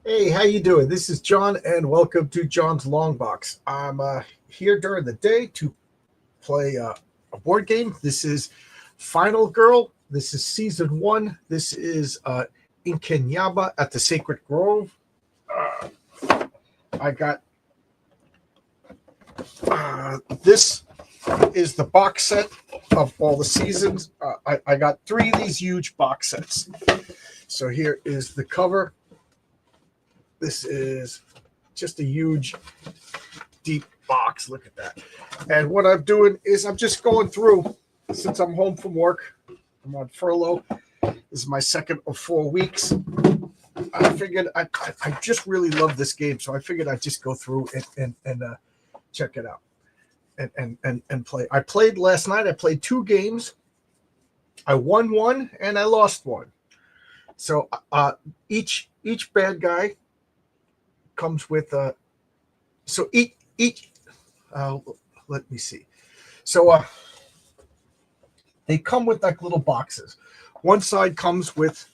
Hey, how you doing? This is John, and welcome to John's Long Box. I'm here during the day to play a board game. This is Final Girl. This is Season 1. This is Inkanyamba at the Sacred Grove. I got this is the box set of all the seasons. I got 3 of these huge box sets. So here is the cover. This is just a huge, deep box. Look at that. And what I'm doing is I'm just going through, since I'm home from work, I'm on furlough. This is my second of 4 weeks. I figured I just really love this game, so I figured I'd just go through and check it out and play. I played last night. I played 2 games. I won 1 and I lost 1. So each bad guy comes with so each let me see. So they come with like little boxes. One side comes with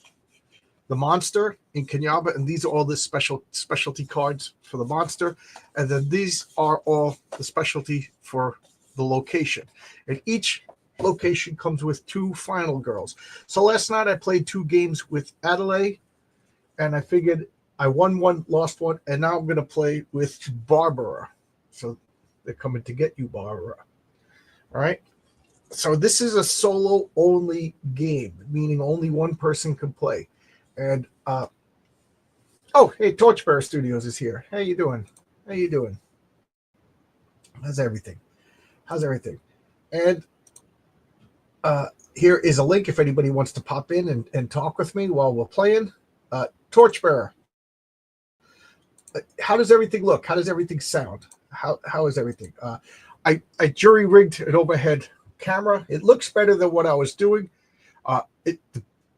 the monster Inkanyamba, and these are all the specialty cards for the monster, and then these are all the specialty for the location. And each location comes with 2 final girls. So last night I played 2 games with Adelaide, and I figured I won 1, lost 1, and now I'm going to play with Barbara. So they're coming to get you, Barbara. All right. So this is a solo only game, meaning only one person can play. And oh, hey, Torchbearer Studios is here. How you doing? How you doing? How's everything? How's everything? And here is a link if anybody wants to pop in and talk with me while we're playing. Torchbearer. How does everything look? How does everything sound? How is everything? I jury rigged an overhead camera. It looks better than what I was doing.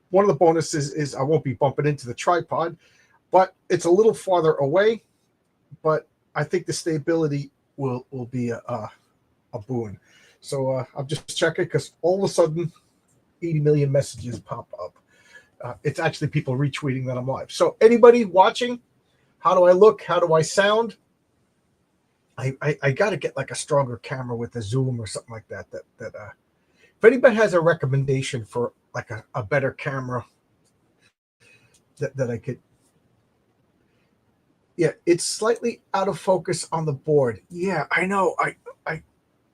One of the bonuses is I won't be bumping into the tripod, but it's a little farther away. But I think the stability will be a boon. So I'll just check it because all of a sudden 80 million messages pop up. It's actually people retweeting that I'm live. So anybody watching, how do I look? How do I sound? I got to get like a stronger camera with a zoom or something like that. If anybody has a recommendation for like a better camera that I could. Yeah, it's slightly out of focus on the board. Yeah, I know.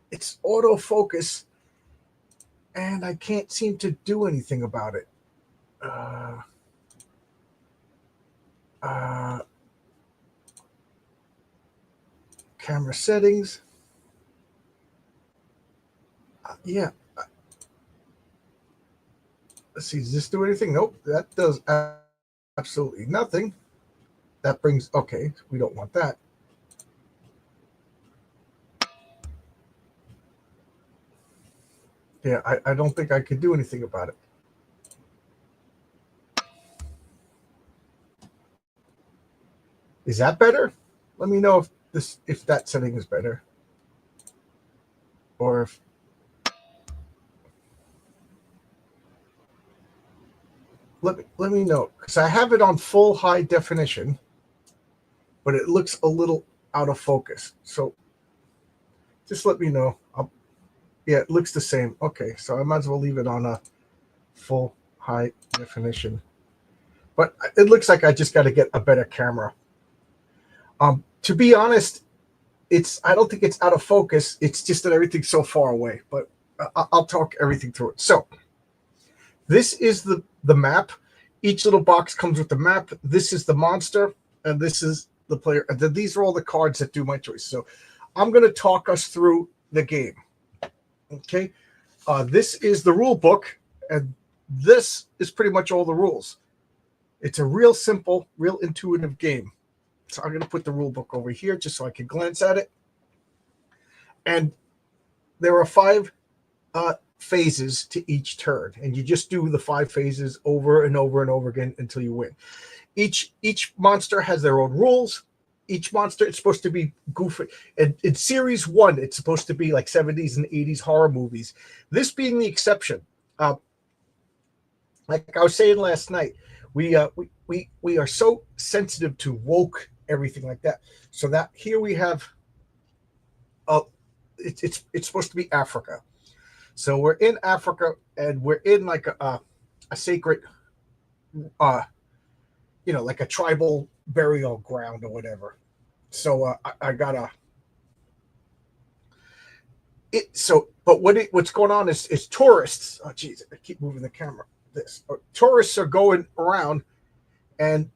It's autofocus, and I can't seem to do anything about it. Camera settings. Yeah. Let's see. Does this do anything? Nope. That does absolutely nothing. That brings. Okay. We don't want that. Yeah. I don't think I could do anything about it. Is that better? Let me know if that setting is better. Or if let me know, because I have it on full high definition, but it looks a little out of focus. So just let me know. Yeah, it looks the same. Okay, so I might as well leave it on a full high definition. But it looks like I just got to get a better camera. To be honest, I don't think it's out of focus. It's just that everything's so far away. But I'll talk everything through it. So this is the map. Each little box comes with the map. This is the monster, and this is the player. And then these are all the cards that do my choice. So I'm going to talk us through the game. Okay. This is the rule book, and this is pretty much all the rules. It's a real simple, real intuitive game. So I'm going to put the rule book over here just so I can glance at it. And there are 5 phases to each turn, and you just do the 5 phases over and over and over again until you win. Each monster has their own rules. Each monster, it's supposed to be goofy. And in series 1, it's supposed to be like 70s and 80s horror movies. This being the exception. Like I was saying last night, We are so sensitive to woke everything like that. So that here we have a it's supposed to be Africa. So we're in Africa and we're in like a sacred uh like a tribal burial ground or whatever. So I got a it so but what's going on is tourists. Oh geez, I keep moving the camera. This tourists are going around and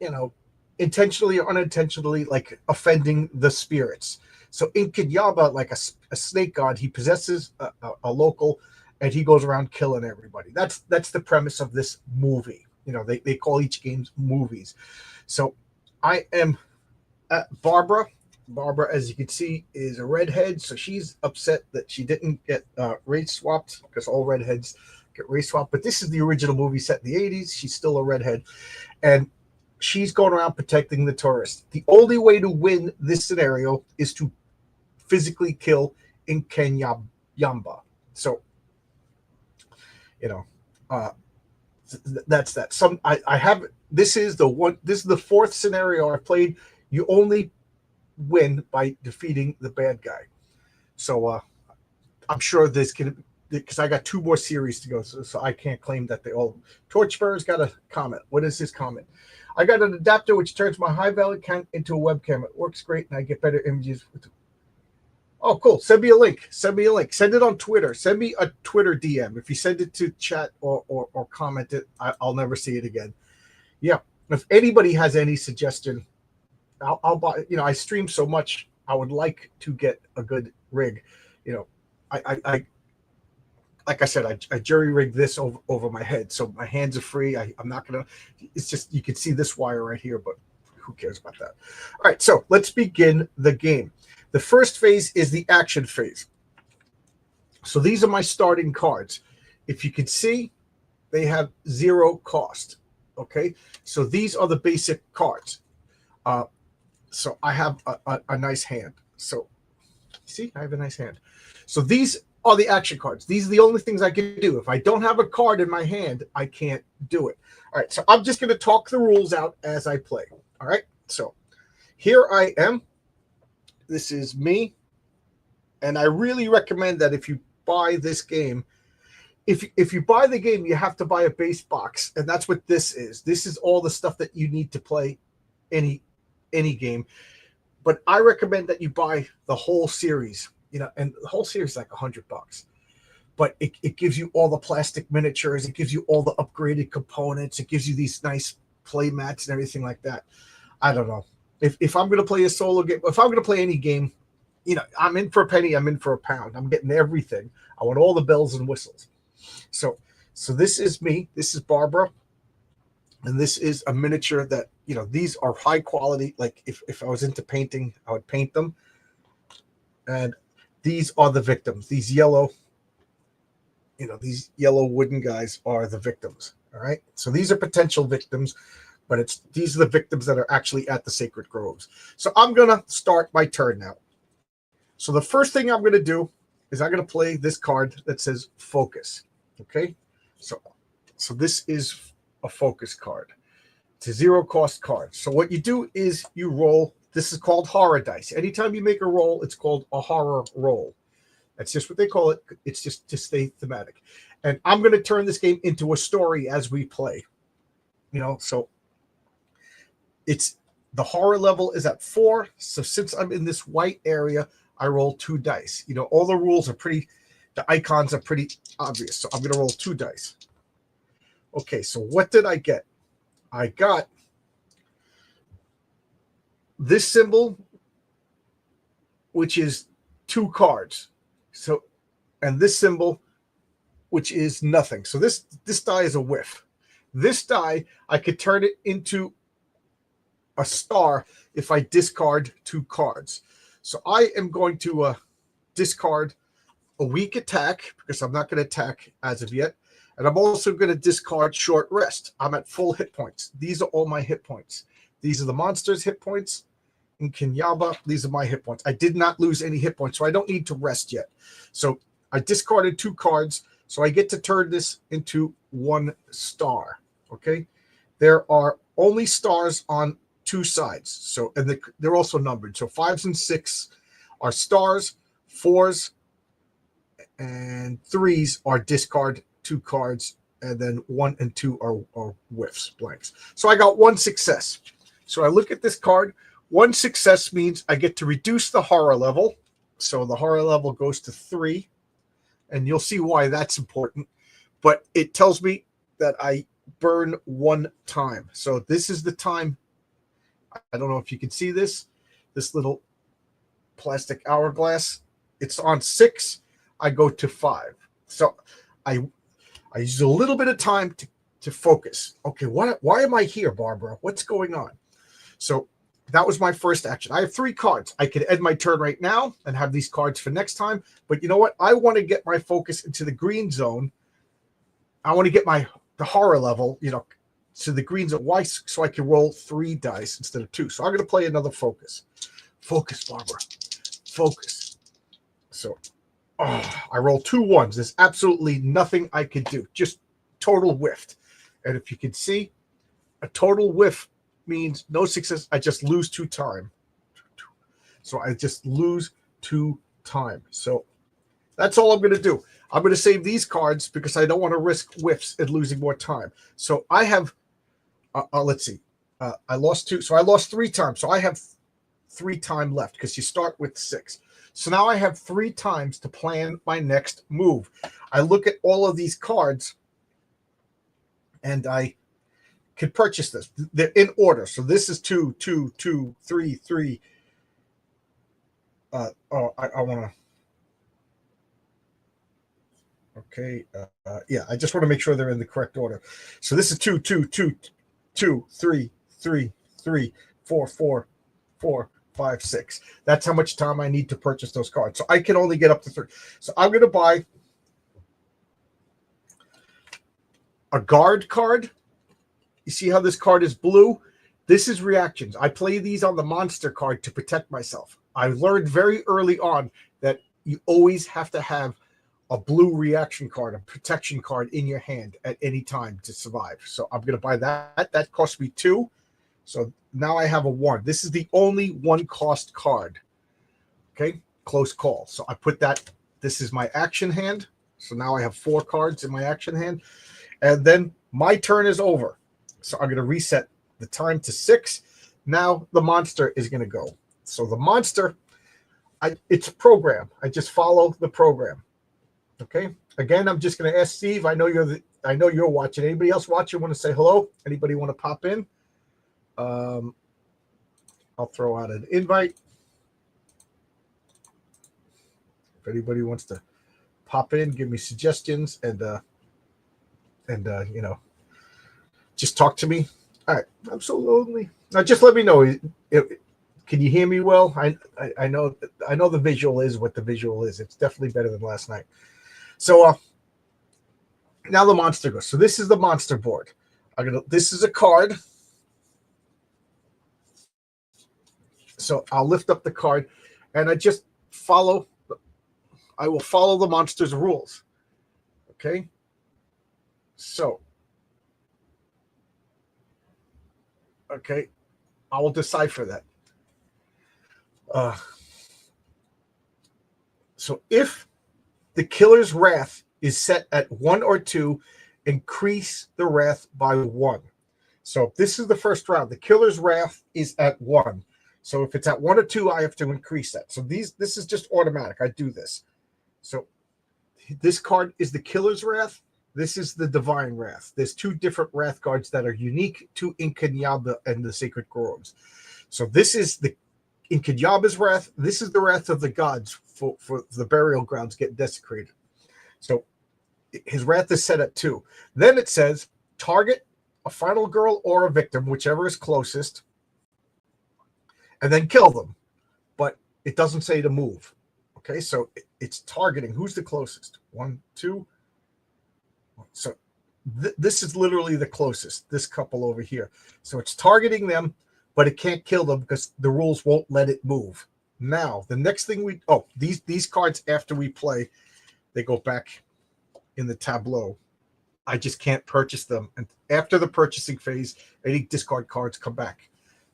you know intentionally or unintentionally like offending the spirits. So Inkanyamba, like a snake god, he possesses a local, and he goes around killing everybody. That's the premise of this movie. They call each game movies. So I am Barbara. Barbara, as you can see, is a redhead, so she's upset that she didn't get race swapped because all redheads get race swapped. But this is the original movie set in the 80s. She's still a redhead, and she's going around protecting the tourists. The only way to win this scenario is to physically kill Inkanyamba. So, you know, uh, that's that. I have this is the one. This is the fourth scenario I've played. You only win by defeating the bad guy. So I'm sure this can, because I got two more series to go, so I can't claim that they all. Torchbearer's got a comment. What is his comment? I got an adapter which turns my high value count into a webcam. It works great, and I get better images. Oh, cool. Send me a link. Send it on Twitter. Send me a Twitter DM. If you send it to chat or comment it, I'll never see it again. Yeah. If anybody has any suggestion, I'll buy. I stream so much. I would like to get a good rig. I like I said, I jury rigged this over my head, so my hands are free. I'm not gonna. It's just you can see this wire right here, but who cares about that? All right, so let's begin the game. The first phase is the action phase. So these are my starting cards. If you can see, they have 0 cost. Okay, so these are the basic cards. So I have a nice hand. So see, I have a nice hand. So these are the action cards. These are the only things I can do. If I don't have a card in my hand, I can't do it. All right, so I'm just going to talk the rules out as I play. All right, so here I am. This is me. And I really recommend that if you buy this game, if you buy the game, you have to buy a base box. And that's what this is. This is all the stuff that you need to play any game. But I recommend that you buy the whole series. And the whole series is like $100. But it gives you all the plastic miniatures. It gives you all the upgraded components. It gives you these nice play mats and everything like that. I don't know. If I'm going to play a solo game, if I'm going to play any game, I'm in for a penny, I'm in for a pound. I'm getting everything. I want all the bells and whistles. So this is me. This is Barbara. And this is a miniature that, these are high quality. Like if I was into painting, I would paint them. And these are the victims. These yellow wooden guys are the victims. All right. So these are potential victims, but these are the victims that are actually at the sacred groves. So I'm going to start my turn now. So the first thing I'm going to do is I'm going to play this card that says focus. Okay. So this is a focus card. It's a 0 cost card. So what you do is you roll. This is called horror dice. Anytime you make a roll, it's called a horror roll. That's just what they call it. It's just to stay thematic. And I'm going to turn this game into a story as we play. So it's the horror level is at 4. So since I'm in this white area, I roll 2 dice. All the rules are the icons are pretty obvious. So I'm going to roll 2 dice. Okay, so what did I get? I got this symbol, which is 2 cards. So, and this symbol, which is nothing. So this die is a whiff. This die, I could turn it into a star if I discard 2 cards. So I am going to discard a weak attack because I'm not going to attack as of yet. And I'm also going to discard short rest. I'm at full hit points. These are all my hit points. These are the monster's hit points. In Inkanyamba, these are my hit points. I did not lose any hit points, so I don't need to rest yet. So I discarded 2 cards, so I get to turn this into 1 star. Okay, there are only stars on two sides. So, and they're also numbered. So fives and six are stars, fours and threes are discard two cards, and then one and two are whiffs, blanks. So I got one success. So I look at this card. One success means I get to reduce the horror level. So the horror level goes to 3, and you'll see why that's important. But it tells me that I burn one time. So this is the time. I don't know if you can see this little plastic hourglass. It's on 6. I go to 5. So I use a little bit of time to focus. Okay, why am I here, Barbara? What's going on? So that was my first action. I have 3 cards. I could end my turn right now and have these cards for next time. But you know what? I want to get my focus into the green zone. I want to get the horror level, to the green zone. Why? So I can roll 3 dice instead of 2. So I'm going to play another focus. Focus, Barbara. Focus. So I roll 2 1s. There's absolutely nothing I could do. Just total whiffed. And if you can see, a total whiff means no success. I just lose 2 time. So I just lose 2 time. So that's all I'm going to do. I'm going to save these cards because I don't want to risk whiffs and losing more time. So I have, let's see, I lost 2. So I lost 3 times. So I have 3 time left because you start with 6. So now I have 3 times to plan my next move. I look at all of these cards and I can purchase this. They're in order. So this is 2, 2, 2, 3, 3. I want to. Okay. Yeah, I just want to make sure they're in the correct order. So this is 2, 2, 2, 2, 3, 3, 3, 4, 4, 4, 5, 6. That's how much time I need to purchase those cards. So I can only get up to 3. So I'm going to buy a guard card. You see how this card is blue? This is reactions. I play these on the monster card to protect myself. I learned very early on that you always have to have a blue reaction card, a protection card in your hand at any time to survive. So I'm going to buy that. That cost me 2. So now I have a 1. This is the only 1 cost card. Okay, close call. So I put that. This is my action hand. So now I have 4 cards in my action hand. And then my turn is over. So I'm going to reset the time to 6. Now the monster is going to go. So the monster, it's a program. I just follow the program. Okay. Again, I'm just going to ask Steve. I know you're watching. Anybody else watching want to say hello? Anybody want to pop in? I'll throw out an invite. If anybody wants to pop in, give me suggestions and just talk to me. All right. I'm so lonely. Now just let me know. Can you hear me well? I know the visual is what the visual is. It's definitely better than last night. So now the monster goes. So this is the monster board. This is a card. So I'll lift up the card and I just I will follow the monster's rules. Okay. So, okay, I will decipher that. So if the killer's wrath is set at 1 or 2, increase the wrath by 1. So this is the first round. The killer's wrath is at 1. So if it's at 1 or 2, I have to increase that. So this is just automatic. I do this. So this card is the killer's wrath. This is the divine wrath. There's 2 different wrath cards that are unique to Inkanyamba and the sacred groves. So this is the Inkanyamba's wrath. This is the wrath of the gods for the burial grounds get desecrated. So his wrath is set at 2. Then it says target a final girl or a victim, whichever is closest, and then kill them. But it doesn't say to move. Okay, so it's targeting. Who's the closest? 1, 2. So this is literally the closest, this couple over here. So it's targeting them, but it can't kill them because the rules won't let it move. Now, the next thing these cards after we play, they go back in the tableau. I just can't purchase them. And after the purchasing phase, any discard cards come back.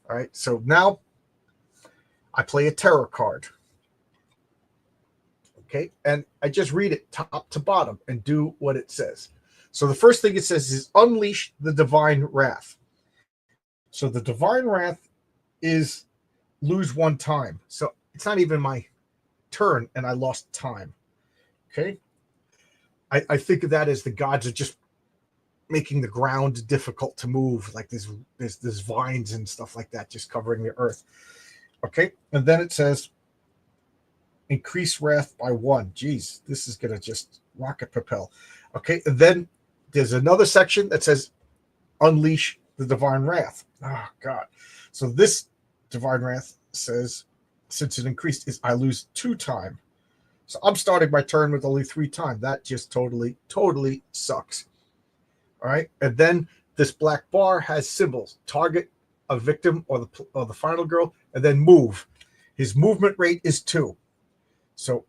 All right. So now I play a terror card. Okay. And I just read it top to bottom and do what it says. So the first thing it says is unleash the divine wrath. So the divine wrath is lose one time. So it's not even my turn and I lost time. Okay. I think of that as the gods are just making the ground difficult to move, like there's vines and stuff like that just covering the earth. Okay. And then it says increase wrath by 1. Jeez, this is gonna just rocket propel. Okay. And then there's another section that says unleash the divine wrath. Oh God. So this divine wrath says, since it increased, is I lose 2 time. So I'm starting my turn with only 3 time. That just totally sucks. All right. And then this black bar has symbols: target, a victim, or the final girl, and then move. His movement rate is 2. So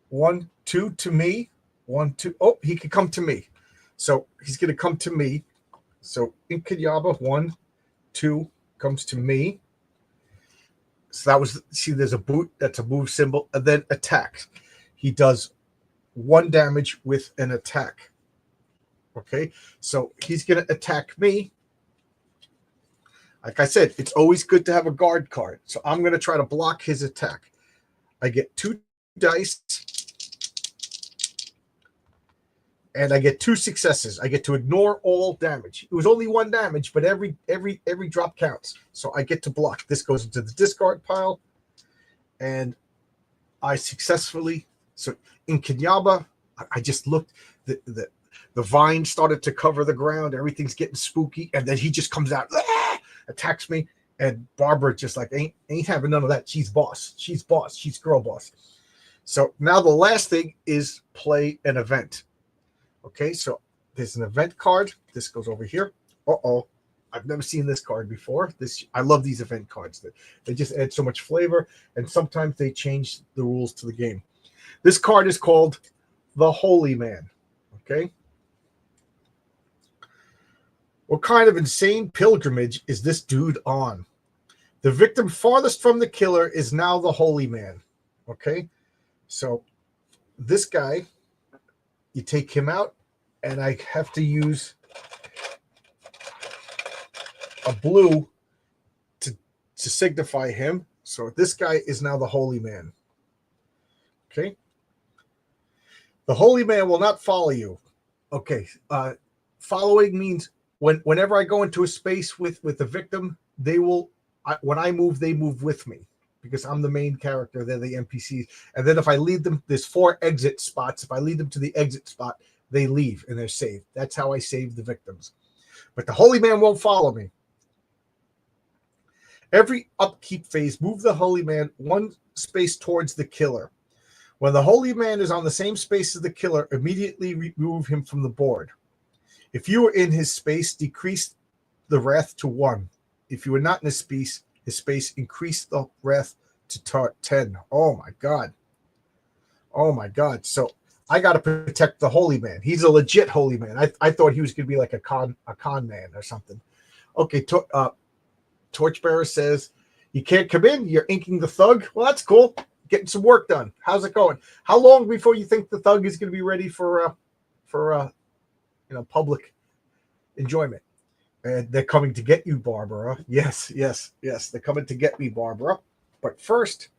1, 2 to me. 1, 2. Oh, he could come to me. So he's going to come to me. So Inkanyamba, 1, 2 comes to me. So that was, see, there's a boot, that's a move symbol, and then attacks. He does 1 damage with an attack. Okay, so he's going to attack me. Like I said, it's always good to have a guard card. So I'm going to try to block his attack. I get 2 dice. And I get 2 successes. I get to ignore all damage. It was only 1 damage, but every drop counts. So I get to block. This goes into the discard pile. And I successfully, so in Inkanyamba, I just looked, the vine started to cover the ground. Everything's getting spooky. And then he just comes out, attacks me. And Barbara just like, ain't having none of that. She's boss. She's boss. She's girl boss. So now the last thing is play an event. Okay, so there's an event card. This goes over here. Uh-oh. I've never seen this card before. I love these event cards. They just add so much flavor, and sometimes they change the rules to the game. This card is called the Holy Man. Okay. What kind of insane pilgrimage is this dude on? The victim farthest from the killer is now the Holy Man. Okay. So this guy, you take him out, and I have to use a blue to signify him. So this guy is now the Holy Man. Okay. The Holy Man will not follow you. Okay. Following means whenever I go into a space with the victim, they will, when I move, they move with me, because I'm the main character. They're the NPCs. And then if I lead them, there's 4 exit spots. If I lead them to the exit spot, they leave and they're saved. That's how I save the victims. But the Holy Man won't follow me. Every upkeep phase, move the Holy Man 1 space towards the killer. When the Holy Man is on the same space as the killer, immediately remove him from the board. If you are in his space, decrease the wrath to 1. If you are not in his space, increase the wrath to 10. Oh my God. Oh my God. So I got to protect the Holy Man. He's a legit Holy Man. I thought he was going to be like a con man or something. Okay. Torchbearer says, you can't come in. You're inking the thug. Well, that's cool. Getting some work done. How's it going? How long before you think the thug is going to be ready for public enjoyment? And they're coming to get you, Barbara. Yes. They're coming to get me, Barbara. But first,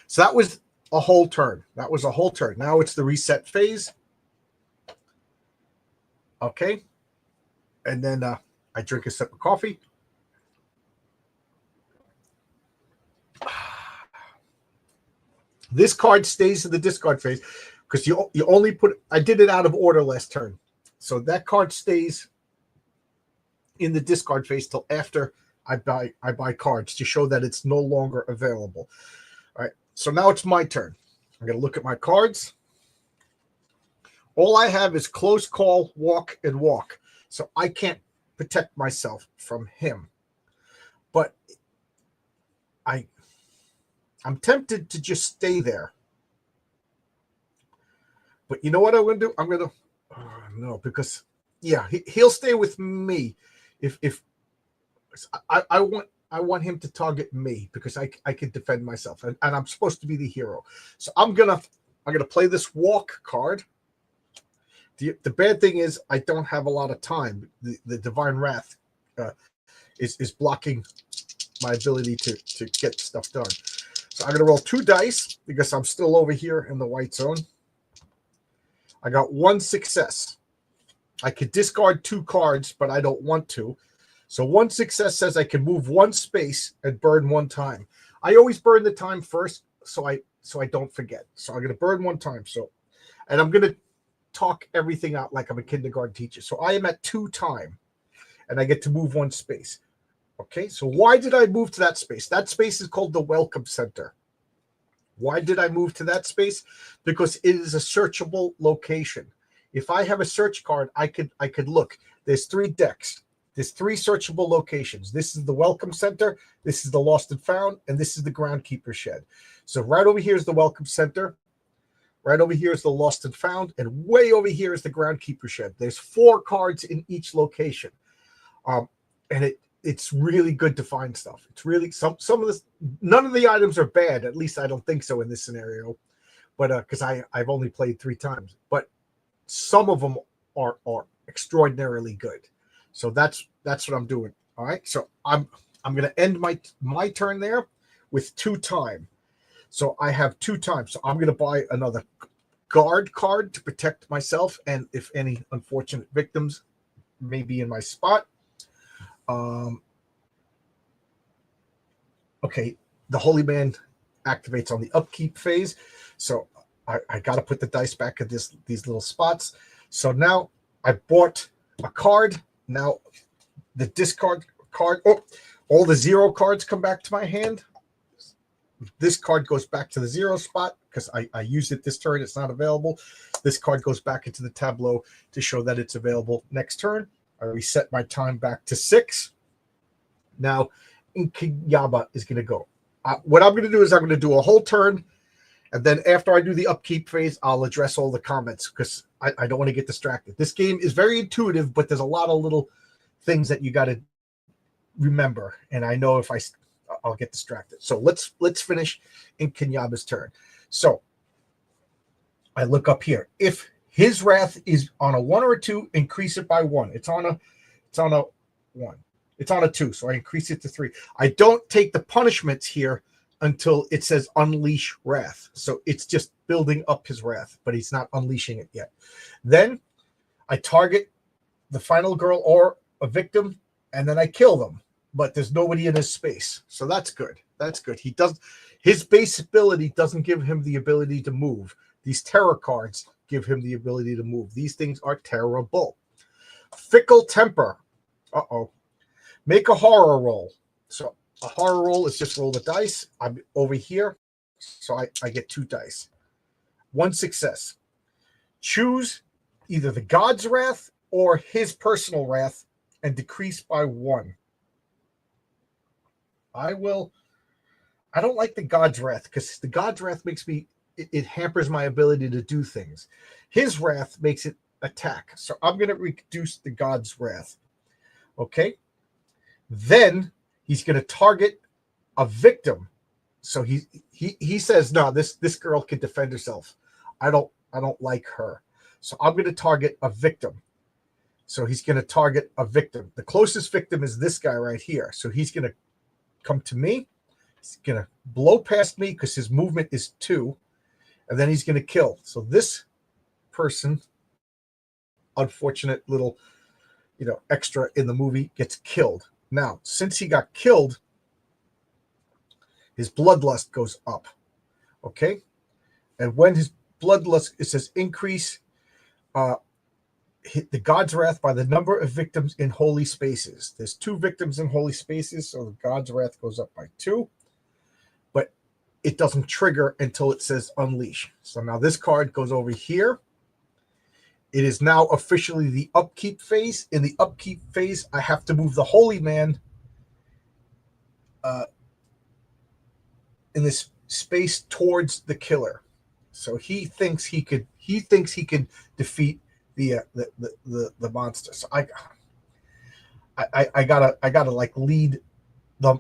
so that was a whole turn. Now it's the reset phase. Okay. And then I drink a sip of coffee. This card stays in the discard phase because you only put, I did it out of order last turn. So that card stays in the discard phase till after I buy cards to show that it's no longer available. All right. So now it's my turn. I'm going to look at my cards. All I have is close call, walk, and walk. So I can't protect myself from him. But I'm tempted to just stay there. But you know what I'm going to do? don't know, because yeah, he'll stay with me if I want him to target me because I can defend myself, and I'm supposed to be the hero. So I'm gonna play this walk card. The bad thing is I don't have a lot of time. The divine wrath uh, is blocking my ability to get stuff done. So I'm gonna roll 2 dice because I'm still over here in the white zone. I got 1 success. I could discard 2 cards, but I don't want to. So 1 success says I can move 1 space and burn 1 time. I always burn the time first, so I don't forget. So I'm gonna burn 1 time. So, and I'm gonna talk everything out like I'm a kindergarten teacher. So I am at 2 time, and I get to move 1 space. Okay, so why did I move to that space? That space is called the Welcome Center. Why did I move to that space? Because it is a searchable location. If I have a search card, I could look. There's 3 decks. There's 3 searchable locations. This is the Welcome Center, this is the Lost and Found, and this is the Groundkeeper Shed. So right over here is the Welcome Center. Right over here is the Lost and Found, and way over here is the Groundkeeper Shed. There's 4 cards in each location, and it's really good to find stuff. It's really some of this. None of the items are bad. At least I don't think so in this scenario, but because I've only played 3 times, but some of them are extraordinarily good. So that's what I'm doing. All right. So I'm going to end my turn there with 2 time. So I have 2 times. So I'm going to buy another guard card to protect myself, and if any unfortunate victims may be in my spot. Okay, the Holy Man activates on the upkeep phase, so I got to put the dice back at these little spots. So now I bought a card. Now the discard card. Oh, all the 0 cards come back to my hand. This card goes back to the 0 spot because I used it this turn. It's not available. This card goes back into the tableau to show that it's available next turn. I reset my time back to 6. Now, Inkanyamba is going to go. What I'm going to do is I'm going to do a whole turn, and then after I do the upkeep phase, I'll address all the comments because I don't want to get distracted. This game is very intuitive, but there's a lot of little things that you got to remember, and I know if I'll get distracted. So let's finish Inkanyamba's turn. So I look up here. If his wrath is on a 1 or a 2, increase it by 1. It's on a 1. It's on a 2, so I increase it to 3. I don't take the punishments here until it says unleash wrath. So it's just building up his wrath, but he's not unleashing it yet. Then I target the final girl or a victim, and then I kill them. But there's nobody in his space. So that's good. That's good. His base ability doesn't give him the ability to move. These terror cards give him the ability to move. These things are terrible. Fickle temper. Uh-oh. Make a horror roll. So a horror roll is just roll the dice. I'm over here. So I get 2 dice. 1 success. Choose either the God's wrath or his personal wrath and decrease by 1. I don't like the God's wrath because the God's wrath makes me, it hampers my ability to do things. His wrath makes it attack. So I'm going to reduce the God's wrath. Okay. Then he's going to target a victim. So he says, no, this girl can defend herself. I don't like her. So I'm going to target a victim. So he's going to target a victim. The closest victim is this guy right here. So he's going to come to me. He's going to blow past me because his movement is 2. And then he's going to kill. So this person, unfortunate little, extra in the movie, gets killed. Now, since he got killed, his bloodlust goes up. Okay? And when his bloodlust, it says increase the God's wrath by the number of victims in holy spaces. There's 2 victims in holy spaces, so the God's wrath goes up by 2. But it doesn't trigger until it says unleash. So now this card goes over here. It is now officially the upkeep phase. In the upkeep phase, I have to move the Holy Man in this space towards the killer. So he thinks he could defeat the monster. So I gotta like lead the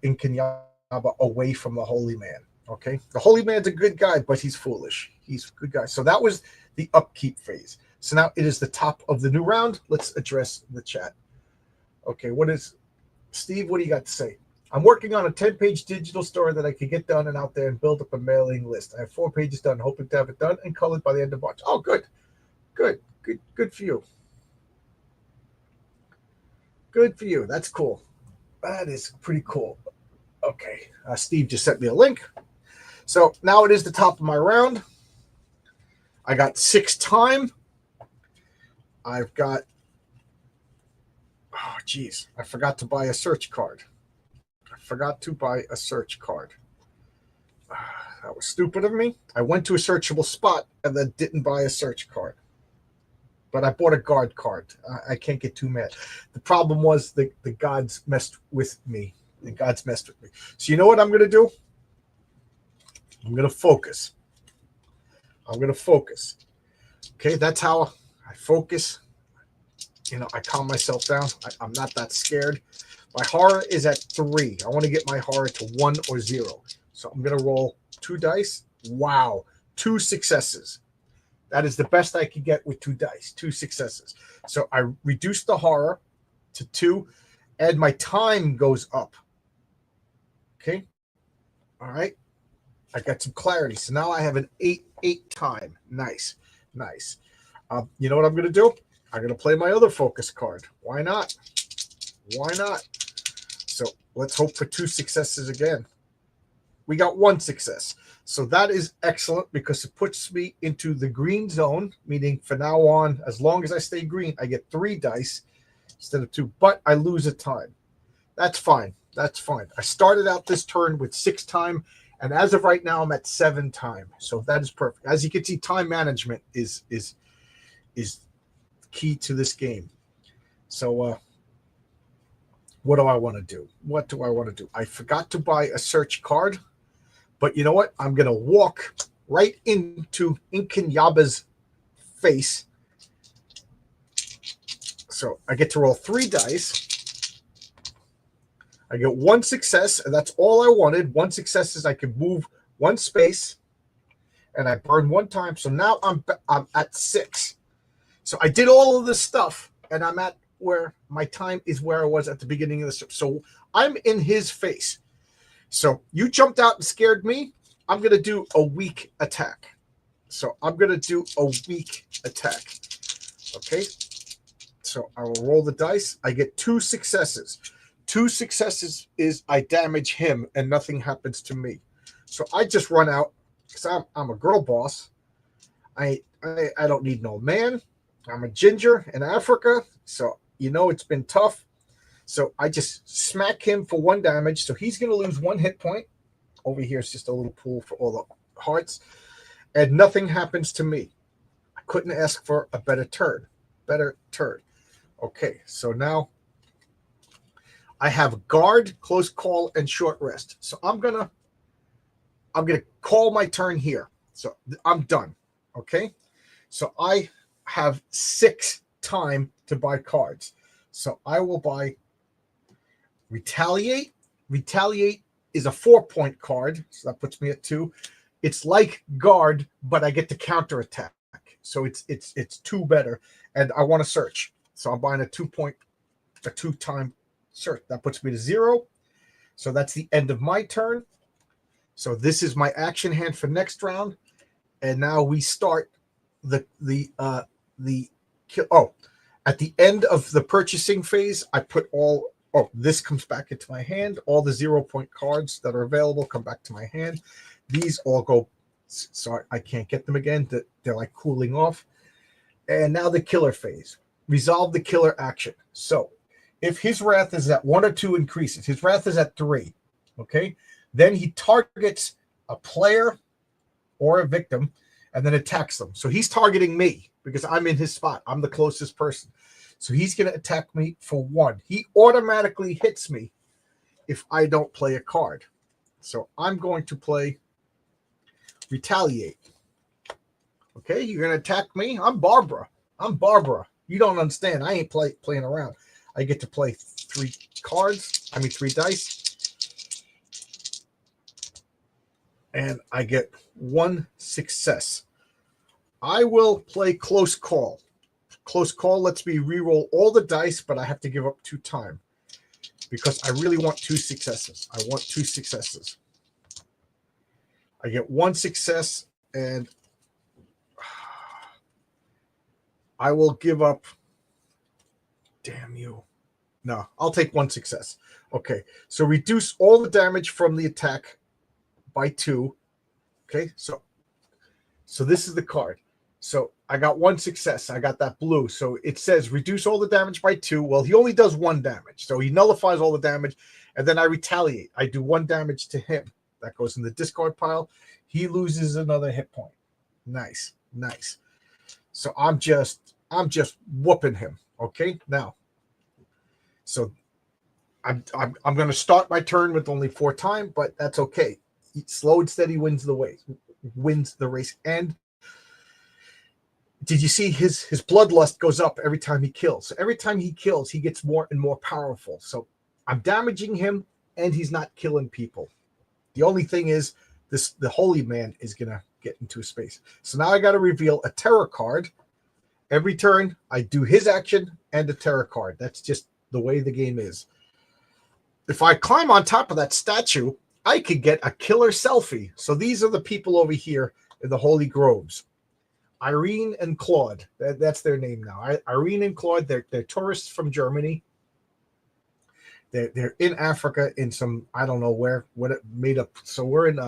Inkanyamba away from the holy man. Okay, the holy man's a good guy, but he's foolish. He's a good guy. So that was the upkeep phase. So now it is the top of the new round. Let's address the chat. Okay, what is Steve? What do you got to say? I'm working on a 10-page digital story that I could get done and out there and build up a mailing list. I have 4 pages done, hoping to have it done and colored by the end of March. Oh, good for you. Good for you. That's cool. That is pretty cool. Okay, Steve just sent me a link. So now it is the top of my round. I got 6 time. I've got, oh, geez, I forgot to buy a search card. That was stupid of me. I went to a searchable spot and then didn't buy a search card. But I bought a guard card. I can't get too mad. The problem was the gods messed with me. So you know what I'm going to do? I'm going to focus. Okay, that's how I focus. I calm myself down. I'm not that scared. My horror is at 3. I want to get my horror to 1 or 0. So I'm going to roll 2 dice. Wow, 2 successes. That is the best I could get with 2 dice, 2 successes. So I reduce the horror to 2, and my time goes up. Okay. All right. I got some clarity. So now I have an 8 time. Nice. You know what I'm going to do? I'm going to play my other focus card. Why not? So let's hope for 2 successes again. We got 1 success. So that is excellent because it puts me into the green zone, meaning from now on, as long as I stay green, I get 3 dice instead of 2, but I lose a time. That's fine. I started out this turn with 6 time, and as of right now, I'm at 7 time. So that is perfect. As you can see, time management is key to this game. So what do I want to do? I forgot to buy a search card. But you know what? I'm going to walk right into Inkanyamba's face. So I get to roll 3 dice. I get 1 success, and that's all I wanted. 1 success is I can move 1 space, and I burn 1 time. So now I'm at 6. So I did all of this stuff, and I'm at where my time is where I was at the beginning of the strip. So I'm in his face. So you jumped out and scared me. I'm going to do a weak attack. Okay. So I will roll the dice. I get 2 successes. 2 successes is I damage him and nothing happens to me. So I just run out because I'm a girl boss. I don't need no man. I'm a ginger in Africa. So, it's been tough. So I just smack him for 1 damage. So he's going to lose 1 hit point. Over here is just a little pool for all the hearts. And nothing happens to me. I couldn't ask for a better turn. Okay, so now I have guard, close call, and short rest. So I'm gonna call my turn here. So I'm done. Okay. So I have 6 time to buy cards. So I will buy Retaliate. Retaliate is a 4-point card, so that puts me at 2. It's like guard, but I get to counter attack, so it's 2 better. And I want to search, so I'm buying a 2-time search. That puts me to 0. So that's the end of my turn. So this is my action hand for next round, and now we start at the end of the purchasing phase. I put all. Oh, this comes back into my hand. All the 0-point cards that are available come back to my hand. These all go, so I can't get them again. They're like cooling off. And now the killer phase. Resolve the killer action. So if his wrath is at 1 or 2 increases, his wrath is at 3, okay? Then he targets a player or a victim and then attacks them. So he's targeting me because I'm in his spot. I'm the closest person. So he's going to attack me for 1. He automatically hits me if I don't play a card. So I'm going to play Retaliate. Okay, you're going to attack me. I'm Barbara. I'm Barbara. You don't understand. I ain't playing around. I get to play 3 cards. I mean 3 dice. And I get 1 success. I will play close call. Close call lets me reroll all the dice, but I have to give up 2 time. Because I really want 2 successes. I want 2 successes. I get 1 success, and I will give up. Damn you. No, I'll take 1 success. Okay, so reduce all the damage from the attack by 2. Okay, so this is the card. So I got 1 success. I got that blue. So it says reduce all the damage by 2. Well, he only does 1 damage. So he nullifies all the damage, and then I retaliate. I do 1 damage to him. That goes in the discard pile. He loses another hit point. Nice, nice. So I'm just whooping him. Okay, now. So I'm going to start my turn with only 4 time, but that's okay. Slow and steady wins the race. And did you see his bloodlust goes up every time he kills? So every time he kills, he gets more and more powerful. So I'm damaging him, and he's not killing people. The only thing is the holy man is going to get into space. So now I got to reveal a terror card. Every turn, I do his action and a terror card. That's just the way the game is. If I climb on top of that statue, I could get a killer selfie. So these are the people over here in the Holy Groves. Irene and Claude. That's their name now. Irene and Claude, they're tourists from Germany. They're in Africa in some, I don't know what it made up. So we're in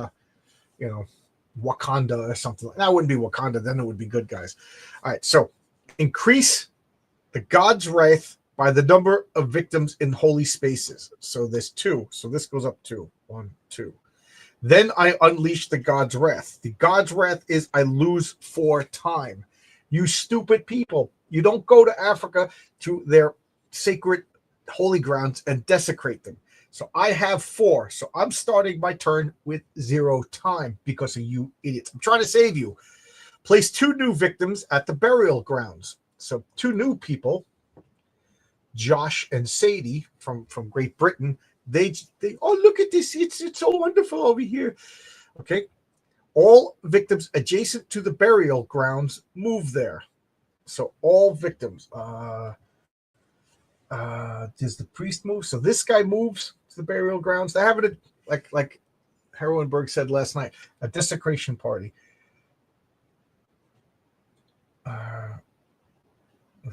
Wakanda or something. That wouldn't be Wakanda, then it would be good guys. All right, so increase the God's wrath by the number of victims in holy spaces. So there's 2. So this goes up 2. 1, 2. Then I unleash the God's wrath. The God's wrath is I lose 4 time. You stupid people. You don't go to Africa to their sacred holy grounds and desecrate them. So I have 4. So I'm starting my turn with 0 time because of you idiots. I'm trying to save you. Place 2 new victims at the burial grounds. So 2 new people, Josh and Sadie from Great Britain. They oh, look at this. It's so wonderful over here. Okay. All victims adjacent to the burial grounds move there. So all victims. Does the priest move? So this guy moves to the burial grounds. They have it like Heroenberg said last night, a desecration party.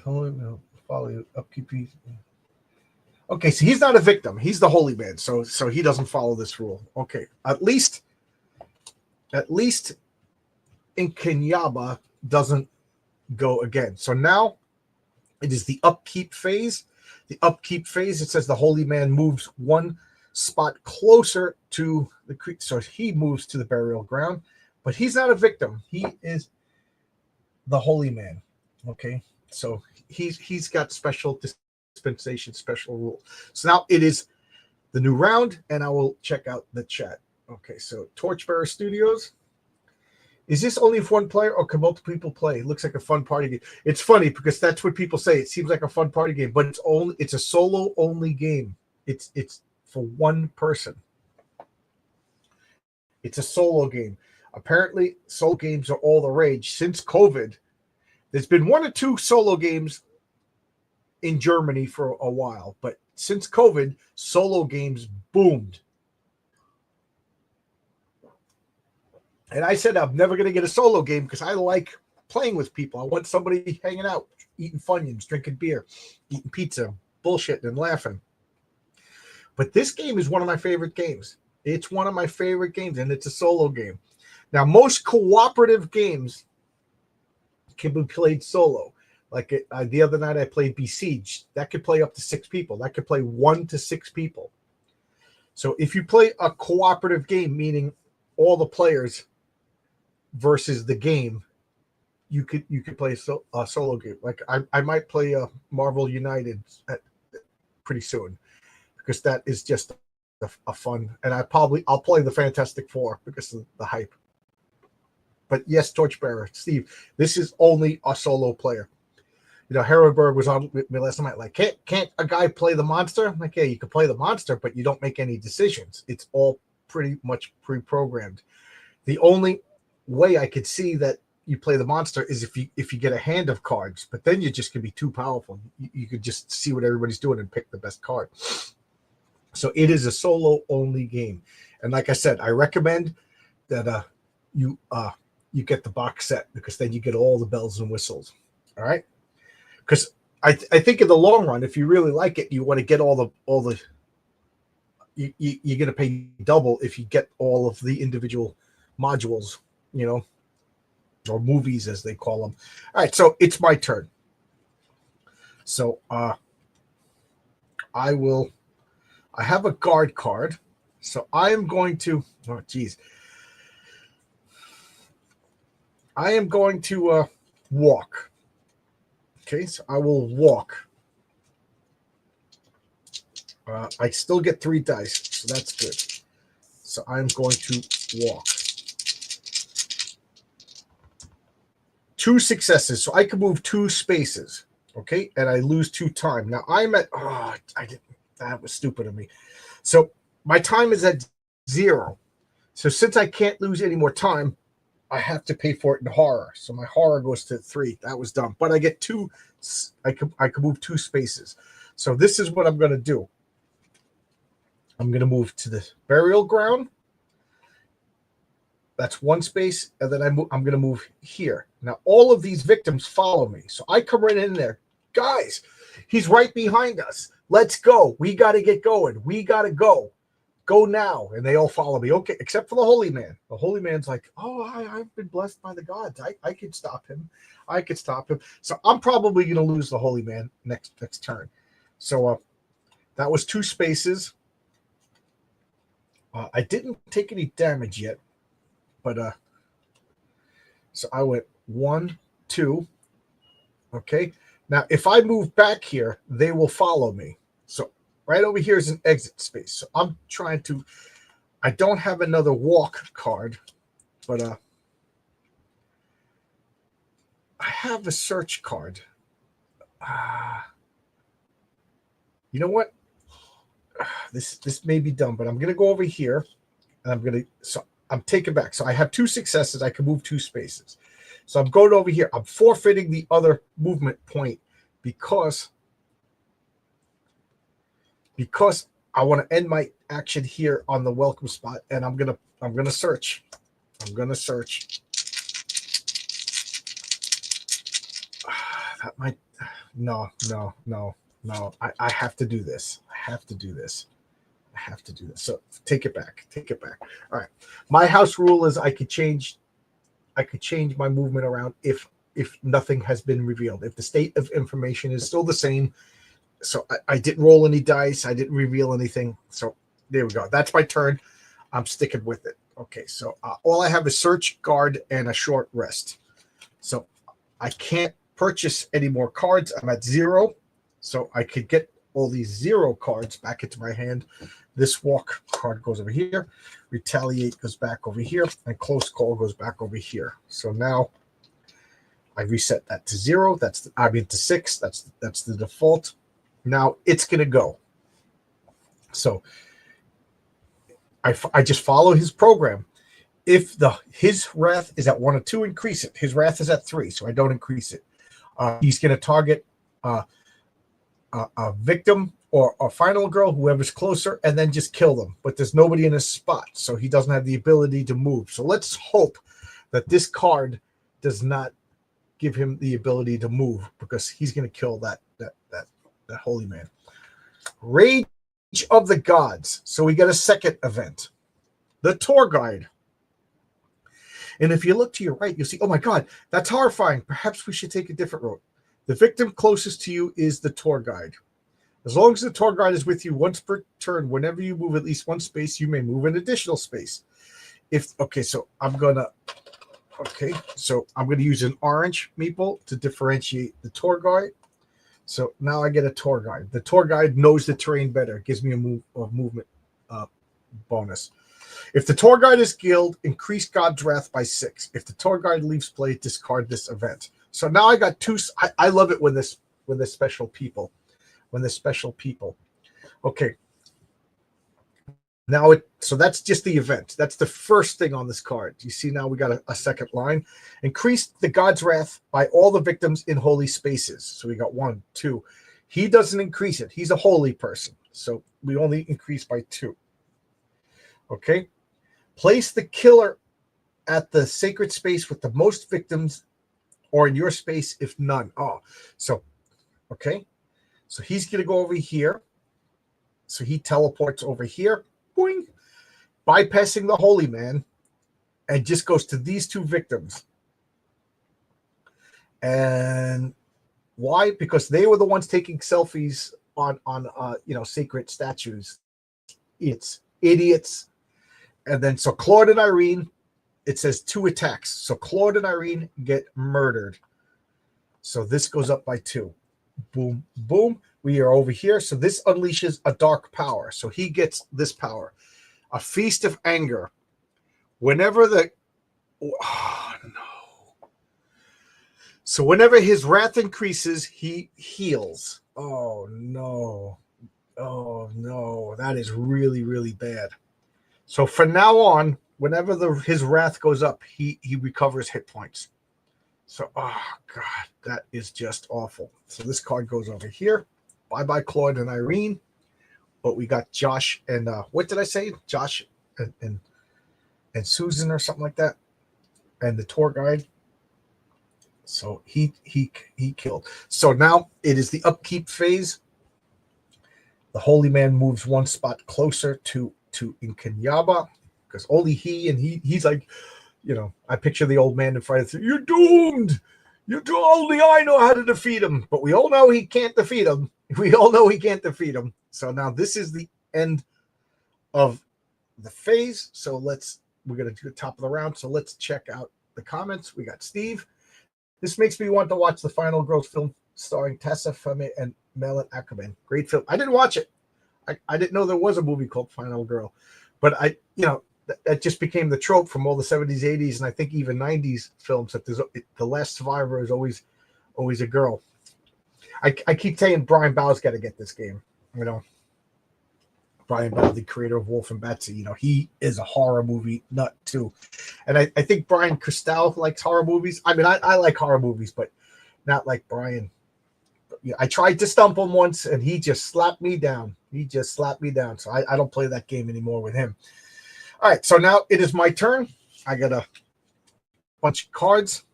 Follow you, upkeep. Okay, so he's not a victim. He's the holy man, so he doesn't follow this rule. Okay, at least Inkanyamba doesn't go again. So now it is the upkeep phase. The upkeep phase, it says the holy man moves 1 spot closer to the creek. So he moves to the burial ground, but he's not a victim. He is the holy man. Okay, so he's got special dispensation, special rule. So now it is the new round, and I will check out the chat. Okay, so Torchbearer Studios. Is this only for 1 player, or can multiple people play? It looks like a fun party game. It's funny because that's what people say. It seems like a fun party game, but it's a solo only game. It's for 1 person. It's a solo game. Apparently, solo games are all the rage since COVID. There's been 1 or 2 solo games in Germany for a while, but since COVID, solo games boomed. And I said I'm never going to get a solo game because I like playing with people. I want somebody hanging out, eating Funyuns, drinking beer, eating pizza, bullshitting and laughing. But this game is one of my favorite games. It's one of my favorite games, and it's a solo game. Now, most cooperative games can be played solo. Like the other night I played Besiege. That could play up to 6 people. That could play 1 to 6 people. So if you play a cooperative game, meaning all the players versus the game, you could play a solo game. Like I might play a Marvel United pretty soon because that is just a fun. And I'll play the Fantastic Four because of the hype. But yes, Torchbearer, Steve, this is only a solo player. Herrenberg was on with me last night. Like, can't a guy play the monster? I'm like, yeah, you can play the monster, but you don't make any decisions. It's all pretty much pre-programmed. The only way I could see that you play the monster is if you get a hand of cards, but then you just can be too powerful. You could just see what everybody's doing and pick the best card. So it is a solo only game, and like I said, I recommend that you get the box set, because then you get all the bells and whistles. All right, because I think in the long run, if you really like it, you want to get all the you're going to pay double if you get all of the individual modules, or movies as they call them. All right, so it's my turn. So I have a guard card. So I am going to, I am going to walk. Okay, so I will walk. I still get 3 dice, so that's good. So I'm going to walk. 2 successes, so I can move 2 spaces. Okay, and I lose 2 time. Now I'm at, that was stupid of me. So my time is at 0. So since I can't lose any more time, I have to pay for it in horror. So my horror goes to 3. That was dumb. But I get 2. I can move 2 spaces. So this is what I'm going to do. I'm going to move to the burial ground. That's 1 space. And then I'm going to move here. Now, all of these victims follow me. So I come right in there. Guys, he's right behind us. Let's go. We got to get going. We got to go. Go now. And they all follow me. Okay, except for the holy man. The holy man's like, oh, I've been blessed by the gods. I could stop him. I could stop him. So I'm probably going to lose the holy man next turn. So that was 2 spaces. I didn't take any damage yet, but so I went 1, 2. Okay. Now, if I move back here, they will follow me. So right over here is an exit space. So I'm trying to, I don't have another walk card, but I have a search card. You know what? This may be dumb, but I'm going to go over here, and I'm taking back. So I have 2 successes. I can move 2 spaces. So I'm going over here. I'm forfeiting the other movement point because I want to end my action here on the welcome spot, and I'm gonna search. I'm gonna search. That might no. I have to do this. I have to do this. So take it back. All right. My house rule is I could change my movement around if nothing has been revealed. If the state of information is still the same. So I didn't roll any dice. I didn't reveal anything. So there we go. That's my turn. I'm sticking with it. Okay. So all I have is search, guard, and a short rest. So I can't purchase any more cards. I'm at 0. So I could get all these 0 cards back into my hand. This walk card goes over here. Retaliate goes back over here. And close call goes back over here. So now I reset that to 0. To 6. That's the default. Now it's going to go. So I just follow his program. If his wrath is at 1 or 2, increase it. His wrath is at 3, so I don't increase it. He's going to target a victim or a final girl, whoever's closer, and then just kill them. But there's nobody in his spot, so he doesn't have the ability to move. So let's hope that this card does not give him the ability to move, because he's going to kill that holy man. Rage of the Gods. So we get a second event. The tour guide. And if you look to your right, you'll see, oh my God, that's horrifying. Perhaps we should take a different road. The victim closest to you is the tour guide. As long as the tour guide is with you once per turn, whenever you move at least 1 space, you may move an additional space. So I'm going to use an orange meeple to differentiate the tour guide. So now I get a tour guide. The tour guide knows the terrain better. It gives me a movement bonus. If the tour guide is killed, increase God's wrath by 6. If the tour guide leaves play, discard this event. So now I got two. I love it when this special people, Okay. Now so that's just the event. That's the first thing on this card. You see now we got a second line. Increase the God's wrath by all the victims in holy spaces. So we got 1, 2. He doesn't increase it. He's a holy person. So we only increase by 2. Okay. Place the killer at the sacred space with the most victims, or in your space if none. Oh, so, okay. So he's going to go over here. So he teleports over here. Boing. Bypassing the holy man, and just goes to these 2 victims. And why? Because they were the ones taking selfies on sacred statues. It's idiots. And then so Claude and Irene, it says 2 attacks. So Claude and Irene get murdered. So this goes up by 2. Boom, boom. We are over here. So this unleashes a dark power. So he gets this power. A feast of anger. Whenever So whenever his wrath increases, he heals. Oh no. Oh no. That is really, really bad. So from now on, whenever his wrath goes up, he recovers hit points. So, oh God, that is just awful. So this card goes over here. Bye-bye, Claude and Irene. But we got Josh and, what did I say? Josh and Susan or something like that. And the tour guide. So he killed. So now it is the upkeep phase. The holy man moves 1 spot closer to Inkanyamba, because only he's like, I picture the old man in front of him. You're doomed. Only I know how to defeat him. But we all know he can't defeat him. So now this is the end of the phase. So we're going to do the top of the round. So let's check out the comments. We got Steve. This makes me want to watch the Final Girls film starring Tessa Femme and Melon Ackerman. Great film. I didn't watch it. I didn't know there was a movie called Final Girl. But that just became the trope from all the 70s, 80s, and I think even 90s films, that the last survivor is always a girl. I keep saying Brian Bow's got to get this game. Brian Bow, the creator of Wolf and Betsy, he is a horror movie nut too. And I think Brian Christel likes horror movies. I mean, I like horror movies, but not like Brian. I tried to stump him once, and he just slapped me down. So I don't play that game anymore with him. All right, so now it is my turn. I got a bunch of cards.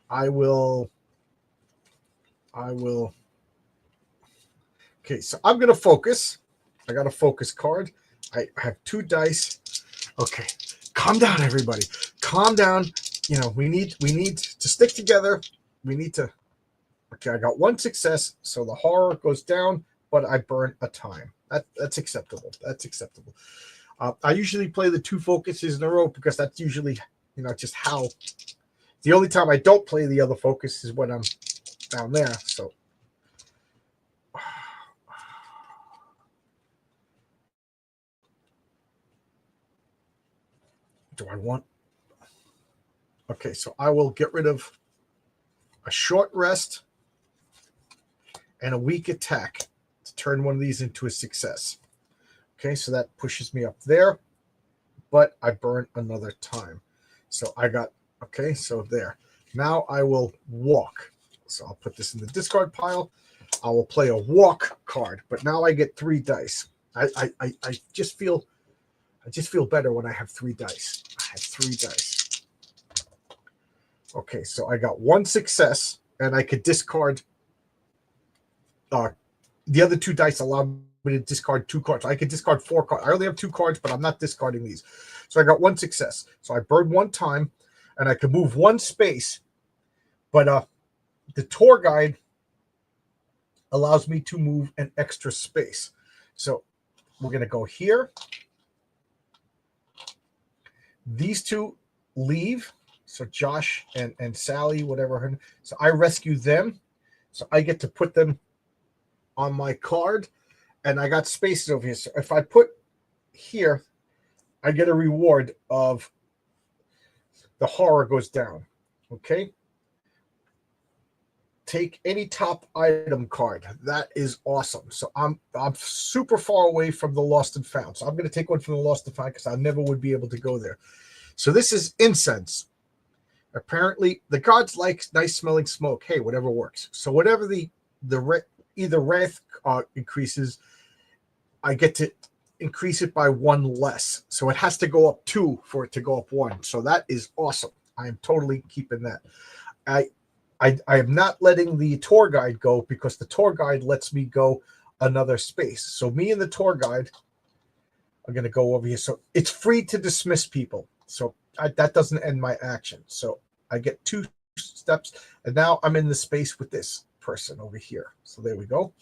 I will. Okay, so I'm going to focus. I got a focus card. I have 2 dice. Okay, calm down, everybody. Calm down. We need to stick together. We need to. Okay, I got 1 success, so the horror goes down, but I burn a time. That's acceptable. I usually play the 2 focuses in a row because that's usually, just how. The only time I don't play the other focus is when I'm down there. So, do I want? Okay, so I will get rid of a short rest and a weak attack to turn one of these into a success. Okay, so that pushes me up there, but I burn another time. So I got, okay, so there. Now I will walk. So I'll put this in the discard pile. I will play a walk card, but now I get 3 dice. I just feel better when I have 3 dice. I have 3 dice. Okay, so I got 1 success, and I could discard. The other 2 dice allow me to discard 2 cards. I could discard 4 cards. I only have 2 cards, but I'm not discarding these. So I got 1 success. So I burned 1 time, and I could move 1 space. But the tour guide allows me to move an extra space. So we're going to go here. These 2 leave. So Josh and Sally, whatever. So I rescue them. So I get to put them on my card, and I got spaces over here. So if I put here, I get a reward of the horror goes down. Okay. take any top item card. That is awesome. So I'm super far away from the lost and found. So I'm going to take one from the lost and found because I never would be able to go there. So this is incense. Apparently the gods like nice smelling smoke. Hey, whatever works. So whatever either wrath increases, I get to increase it by 1 less. So it has to go up 2 for it to go up 1. So that is awesome. I am totally keeping that. I am not letting the tour guide go because the tour guide lets me go another space. So me and the tour guide are going to go over here. So it's free to dismiss people. So that doesn't end my action. So I get 2 steps, and now I'm in the space with this person over here. So there we go.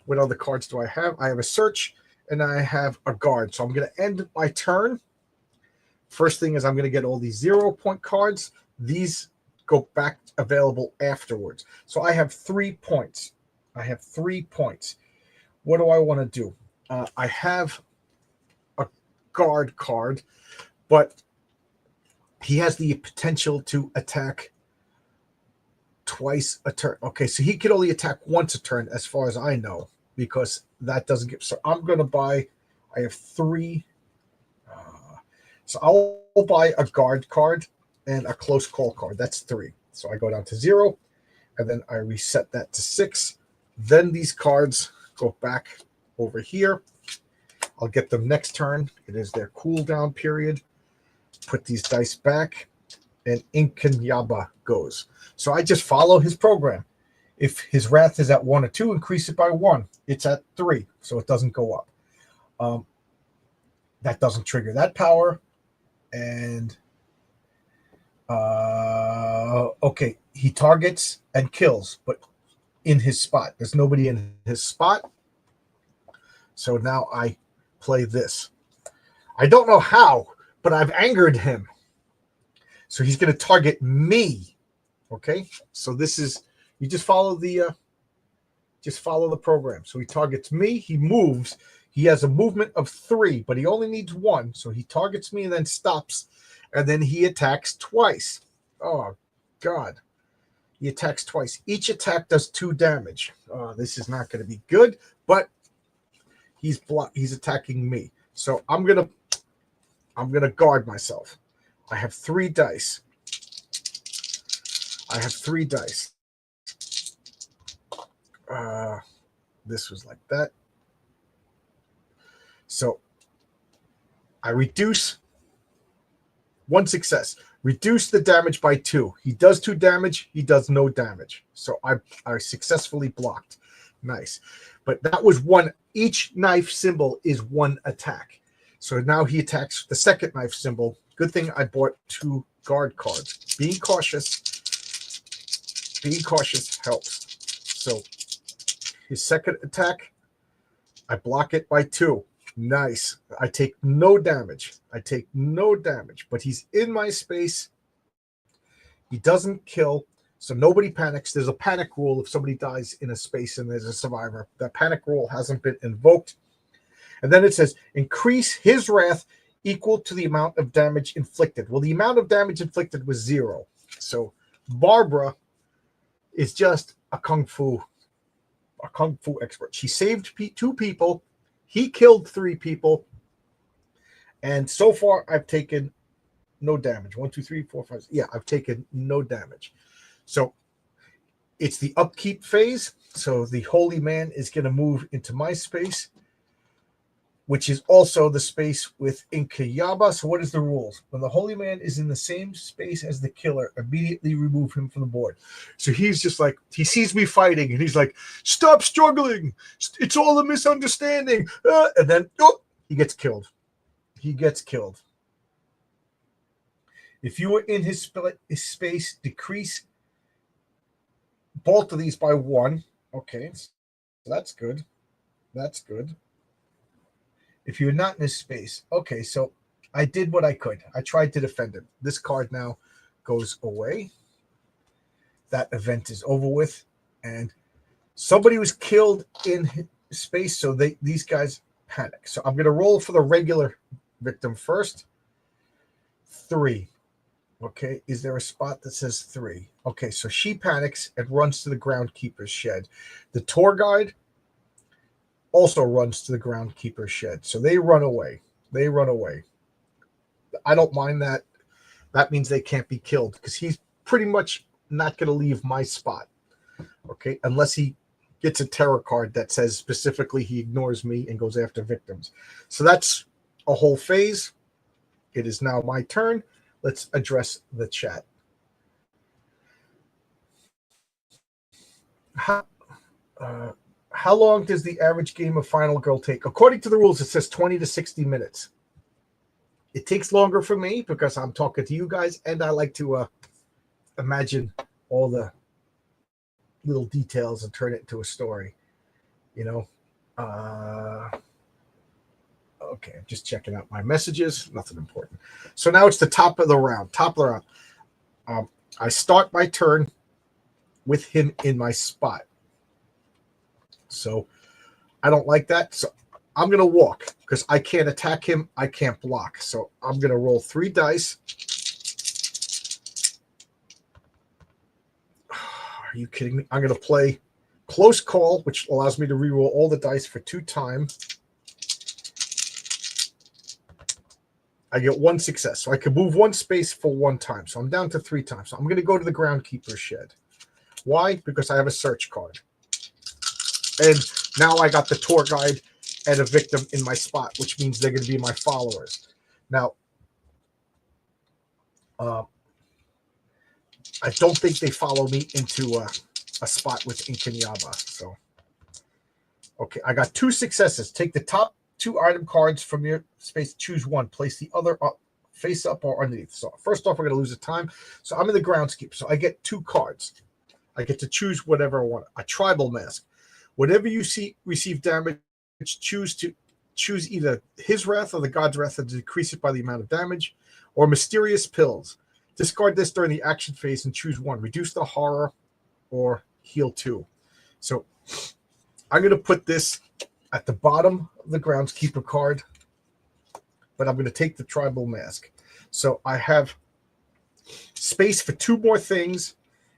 What other cards do I have? I have a search, and I have a guard. So I'm going to end my turn. First thing is I'm going to get all these 0-point cards. These go back available afterwards. So I have 3 points. I have 3 points. What do I want to do? I have a guard card, but he has the potential to attack twice a turn. Okay, so he can only attack once a turn as far as I know, because that doesn't give. So I'm going to buy, I have 3. So I'll buy a guard card and a close call card. That's 3. So I go down to 0, and then I reset that to 6. Then these cards go back over here. I'll get them next turn. It is their cooldown period. Put these dice back, and Inkanyamba goes. So I just follow his program. If his wrath is at 1 or 2, increase it by 1. It's at 3, so it doesn't go up. That doesn't trigger that power. And okay, he targets and kills, but in his spot. There's nobody in his spot. So now I play this. I don't know how, but I've angered him. So he's going to target me. Okay, so this is, you just follow the program. So he targets me. He moves. He has a movement of 3, but he only needs 1. So he targets me and then stops, and then he attacks twice. Oh, God. He attacks twice. Each attack does 2 damage. This is not going to be good, but he's attacking me. So I'm gonna guard myself. I have 3 dice. This was like that. So I reduce 1 success. Reduce the damage by 2. He does 2 damage. He does no damage. So I successfully blocked. Nice. But that was 1. Each knife symbol is 1 attack. So now he attacks the second knife symbol. Good thing I bought 2 guard cards. Being cautious helps. So his second attack, I block it by 2. Nice. I take no damage. But he's in my space. He doesn't kill, so nobody panics. There's a panic rule if somebody dies in a space and there's a survivor. That panic rule hasn't been invoked. And then it says, increase his wrath equal to the amount of damage inflicted. Well, the amount of damage inflicted was 0. So Barbara is just a kung fu expert. She saved 2 people. He killed 3 people. And so far, I've taken no damage. 1, 2, 3, 4, 5. Yeah, I've taken no damage. So it's the upkeep phase. So the holy man is going to move into my space, which is also the space with Inkanyamba. So what is the rules? When the holy man is in the same space as the killer, immediately remove him from the board. So he's just like, he sees me fighting, and he's like, stop struggling. It's all a misunderstanding. And then he gets killed. If you were in his space, decrease both of these by 1. Okay, so that's good. If you're not in his space. Okay, so I did what I could. I tried to defend him. This card now goes away. That event is over with. And somebody was killed in space, so these guys panic. So I'm going to roll for the regular victim first. 3. Okay, is there a spot that says 3? Okay, so she panics and runs to the groundkeeper's shed. The tour guide also runs to the groundkeeper's shed. So they run away. They run away. I don't mind that. That means they can't be killed because he's pretty much not going to leave my spot. Okay, unless he gets a terror card that says specifically he ignores me and goes after victims. So that's a whole phase. It is now my turn. Let's address the chat. How long does the average game of Final Girl take? According to the rules, it says 20 to 60 minutes. It takes longer for me because I'm talking to you guys, and I like to imagine all the little details and turn it into a story. You know? Okay, I'm just checking out my messages. Nothing important. So now it's the top of the round. I start my turn with him in my spot. So I don't like that. So I'm going to walk because I can't attack him. I can't block. So I'm going to roll 3 dice. Are you kidding me? I'm going to play Close Call, which allows me to reroll all the dice for 2 times. I get 1 success. So I can move 1 space for 1 time. So I'm down to 3 times. So I'm going to go to the groundkeeper's shed. Why? Because I have a search card. And now I got the tour guide and a victim in my spot, which means they're going to be my followers. Now, I don't think they follow me into a spot with Inkanyamba. So, okay, I got 2 successes. Take the top 2 item cards from your space. Choose one. Place the other up, face up or underneath. So first off, we're going to lose a time. So I'm in the groundskeeper. So I get 2 cards. I get to choose whatever I want. A tribal mask. Whenever you receive damage, choose either his wrath or the god's wrath and decrease it by the amount of damage, or mysterious pills. Discard this during the action phase and choose one. Reduce the horror or heal 2. So I'm going to put this at the bottom of the groundskeeper card, but I'm going to take the tribal mask. So I have space for 2 more things,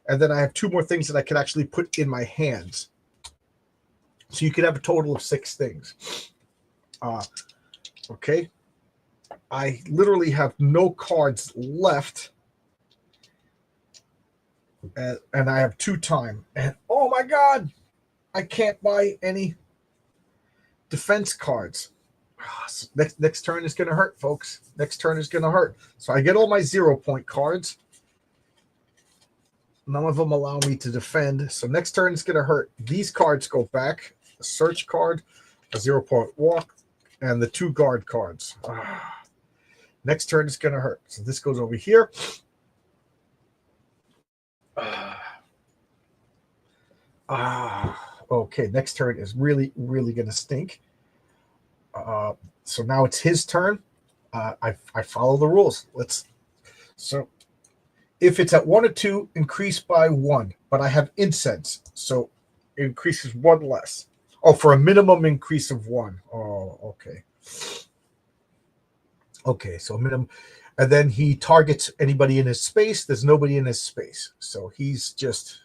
and then I have 2 more things that I can actually put in my hands. So you could have a total of 6 things. Okay. I literally have no cards left. And I have 2 time. And oh my God, I can't buy any defense cards. Next turn is going to hurt, folks. Next turn is going to hurt. So I get all my 0-point cards. None of them allow me to defend. So next turn is going to hurt. These cards go back. A search card, a 0-point walk, and the 2 guard cards. Next turn is going to hurt. So this goes over here. Okay, next turn is really, really going to stink. So now it's his turn. I follow the rules. So if it's at 1 or 2, increase by 1. But I have incense, so it increases 1 less. Oh, for a minimum increase of 1. Oh, okay. Okay, so minimum. And then he targets anybody in his space. There's nobody in his space. So he's just,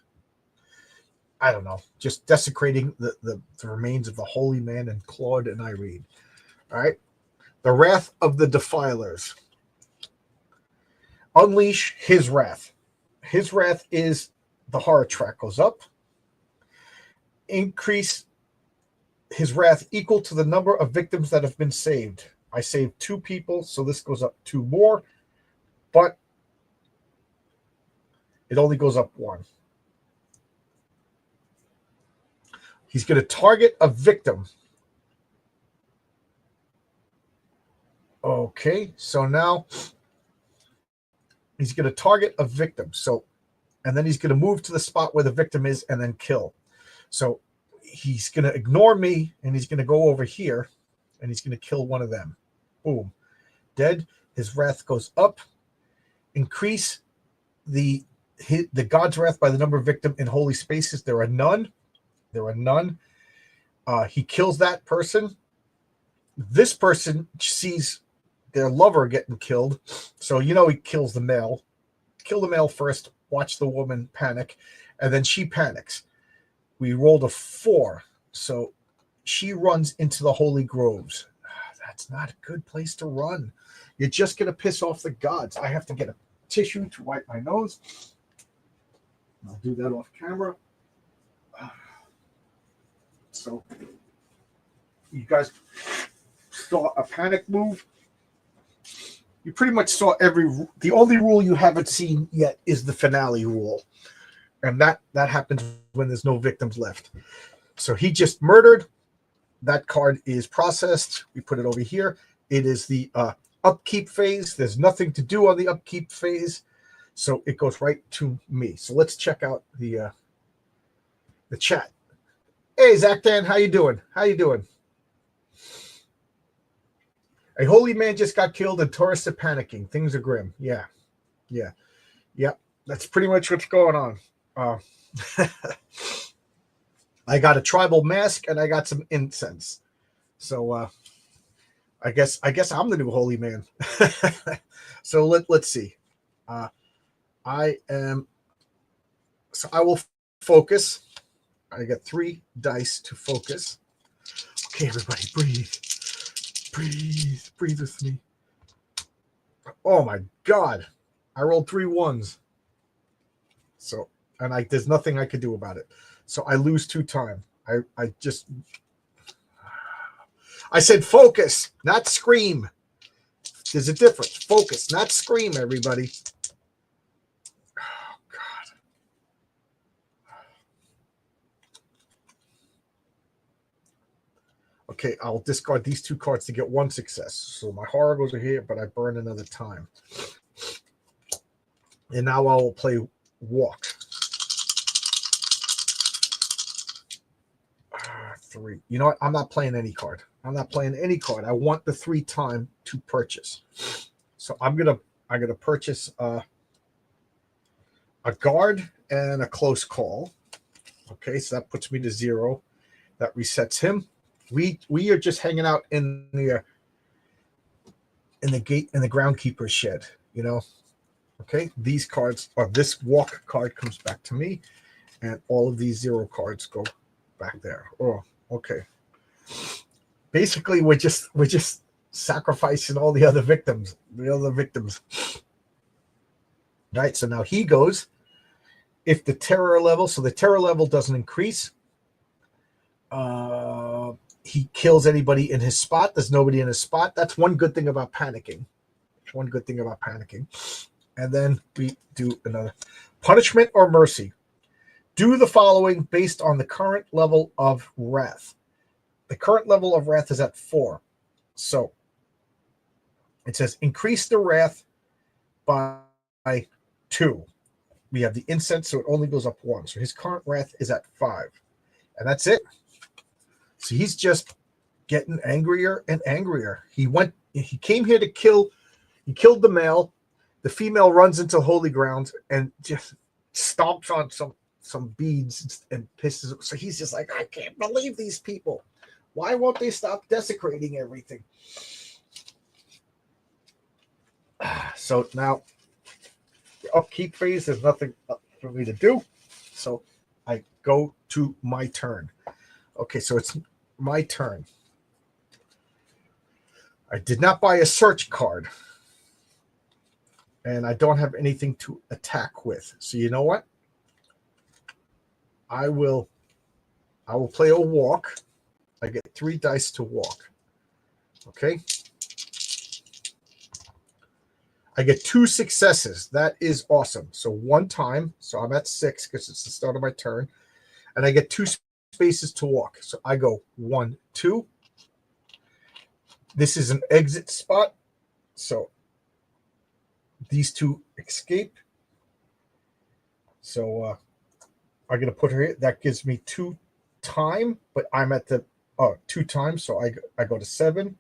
I don't know, just desecrating the remains of the holy man and Claude and Irene. All right. The wrath of the defilers. Unleash his wrath. His wrath is the horror track goes up. Increase his wrath equal to the number of victims that have been saved. I saved 2 people, so this goes up 2 more, but it only goes up 1. He's going to target a victim. Okay, so now he's going to target a victim. So, and then he's going to move to the spot where the victim is and then kill. So he's going to ignore me, and he's going to go over here, and he's going to kill one of them. Boom. Dead. His wrath goes up. Increase the god's wrath by the number of victims in holy spaces. There are none. There are none. He kills that person. This person sees their lover getting killed. So, he kills the male. kill the male first, watch the woman panic, and then she panics. We rolled a 4, so she runs into the holy groves. That's not a good place to run. You're just going to piss off the gods. I have to get a tissue to wipe my nose. I'll do that off camera. So you guys saw a panic move. You pretty much saw the only rule you haven't seen yet is the finale rule. And that happens when there's no victims left. So he just murdered. That card is processed. We put it over here. It is the upkeep phase. There's nothing to do on the upkeep phase. So it goes right to me. So let's check out the chat. Hey, Zach Dan, how you doing? How you doing? A holy man just got killed and tourists are panicking. Things are grim. Yeah. That's pretty much what's going on. I got a tribal mask and I got some incense. So I guess I'm the new holy man. So let's see. I will focus. I got 3 dice to focus. Okay, everybody, breathe with me. Oh my God, I rolled 3 1s. So, and there's nothing I could do about it. So I lose 2 time. I said focus, not scream. There's a difference. Focus, not scream, everybody. Oh, God. Okay, I'll discard these 2 cards to get 1 success. So my horror goes here, but I burn another time. And now I will play walk. 3. You know what? I'm not playing any card. I want the 3 time to purchase. So I'm gonna purchase a guard and a close call. Okay, so that puts me to 0. That resets him. We are just hanging out in the groundkeeper's shed, you know. Okay, these cards, or this walk card comes back to me, and all of these 0 cards go back there. Oh, okay. Basically, we're just sacrificing all the other victims. Right, so now he goes. If the terror level, so the terror level doesn't increase, he kills anybody in his spot. There's nobody in his spot. That's one good thing about panicking. And then we do another punishment or mercy. Do the following based on the current level of wrath. The current level of wrath is at 4. So it says increase the wrath by 2. We have the incense, so it only goes up 1. So his current wrath is at 5. And that's it. So he's just getting angrier and angrier. He came here to kill. He killed the male. The female runs into holy ground and just stomps on some beads and pisses. So he's just like, I can't believe these people. Why won't they stop desecrating everything? So now, the upkeep phase, there's nothing for me to do. So I go to my turn. Okay, so it's my turn. I did not buy a search card. And I don't have anything to attack with. So you know what? I will play a walk. I get 3 dice to walk. Okay. I get 2 successes. That is awesome. So 1 time. So I'm at 6 because it's the start of my turn. And I get 2 spaces to walk. So I go 1, 2. This is an exit spot. So these 2 escape. So I'm going to put her here. That gives me 2 time, but I'm at the 2 times. So I go to 7.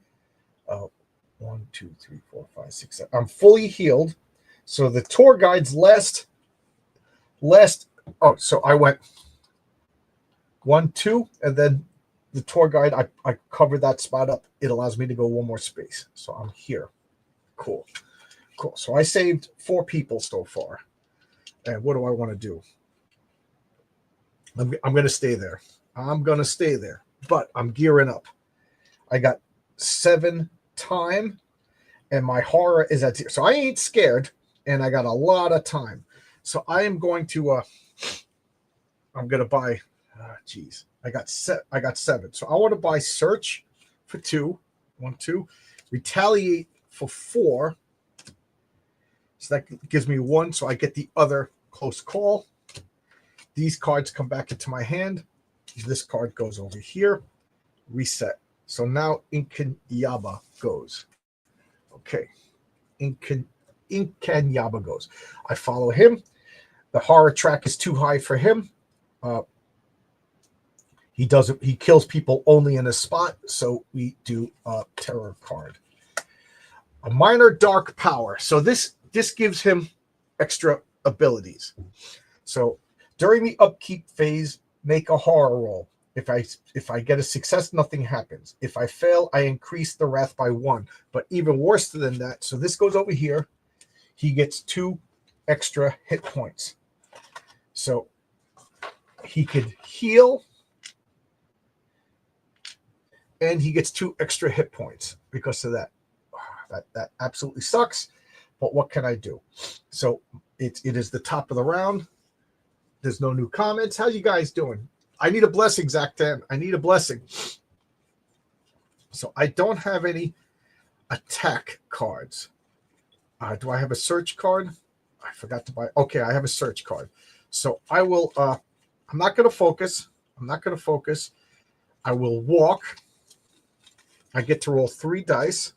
1, 2, 3, 4, 5, 6, 7. I'm fully healed. So the tour guide's last. So I went 1, 2, and then the tour guide, I covered that spot up. It allows me to go 1 more space. So I'm here. Cool. So I saved 4 people so far. And what do I want to do? I'm going to stay there. I'm going to stay there. But I'm gearing up. I got 7 time, and my horror is at 0. So I ain't scared, and I got a lot of time. So I am going to I'm going to buy geez. I got 7. So I want to buy search for 2. 1, 2. Retaliate for 4. So that gives me 1. So I get the other close call. These cards come back into my hand. This card goes over here. Reset. So now Inkanyamba goes. Okay. Inkanyamba goes. I follow him. The horror track is too high for him. He kills people only in a spot, so we do a terror card. A minor dark power. So this gives him extra abilities. So during the upkeep phase, make a horror roll. If I get a success, nothing happens. If I fail, I increase the wrath by 1. But even worse than that, so this goes over here. He gets 2 extra hit points. So he could heal, and he gets 2 extra hit points because of that. That absolutely sucks, but what can I do? So it is the top of the round. There's no new comments. How you guys doing? I need a blessing, Zach 10. I need a blessing. So I don't have any attack cards. Do I have a search card? I forgot to buy. Okay, I have a search card. So I will. I'm not going to focus. I will walk. I get to roll 3 dice.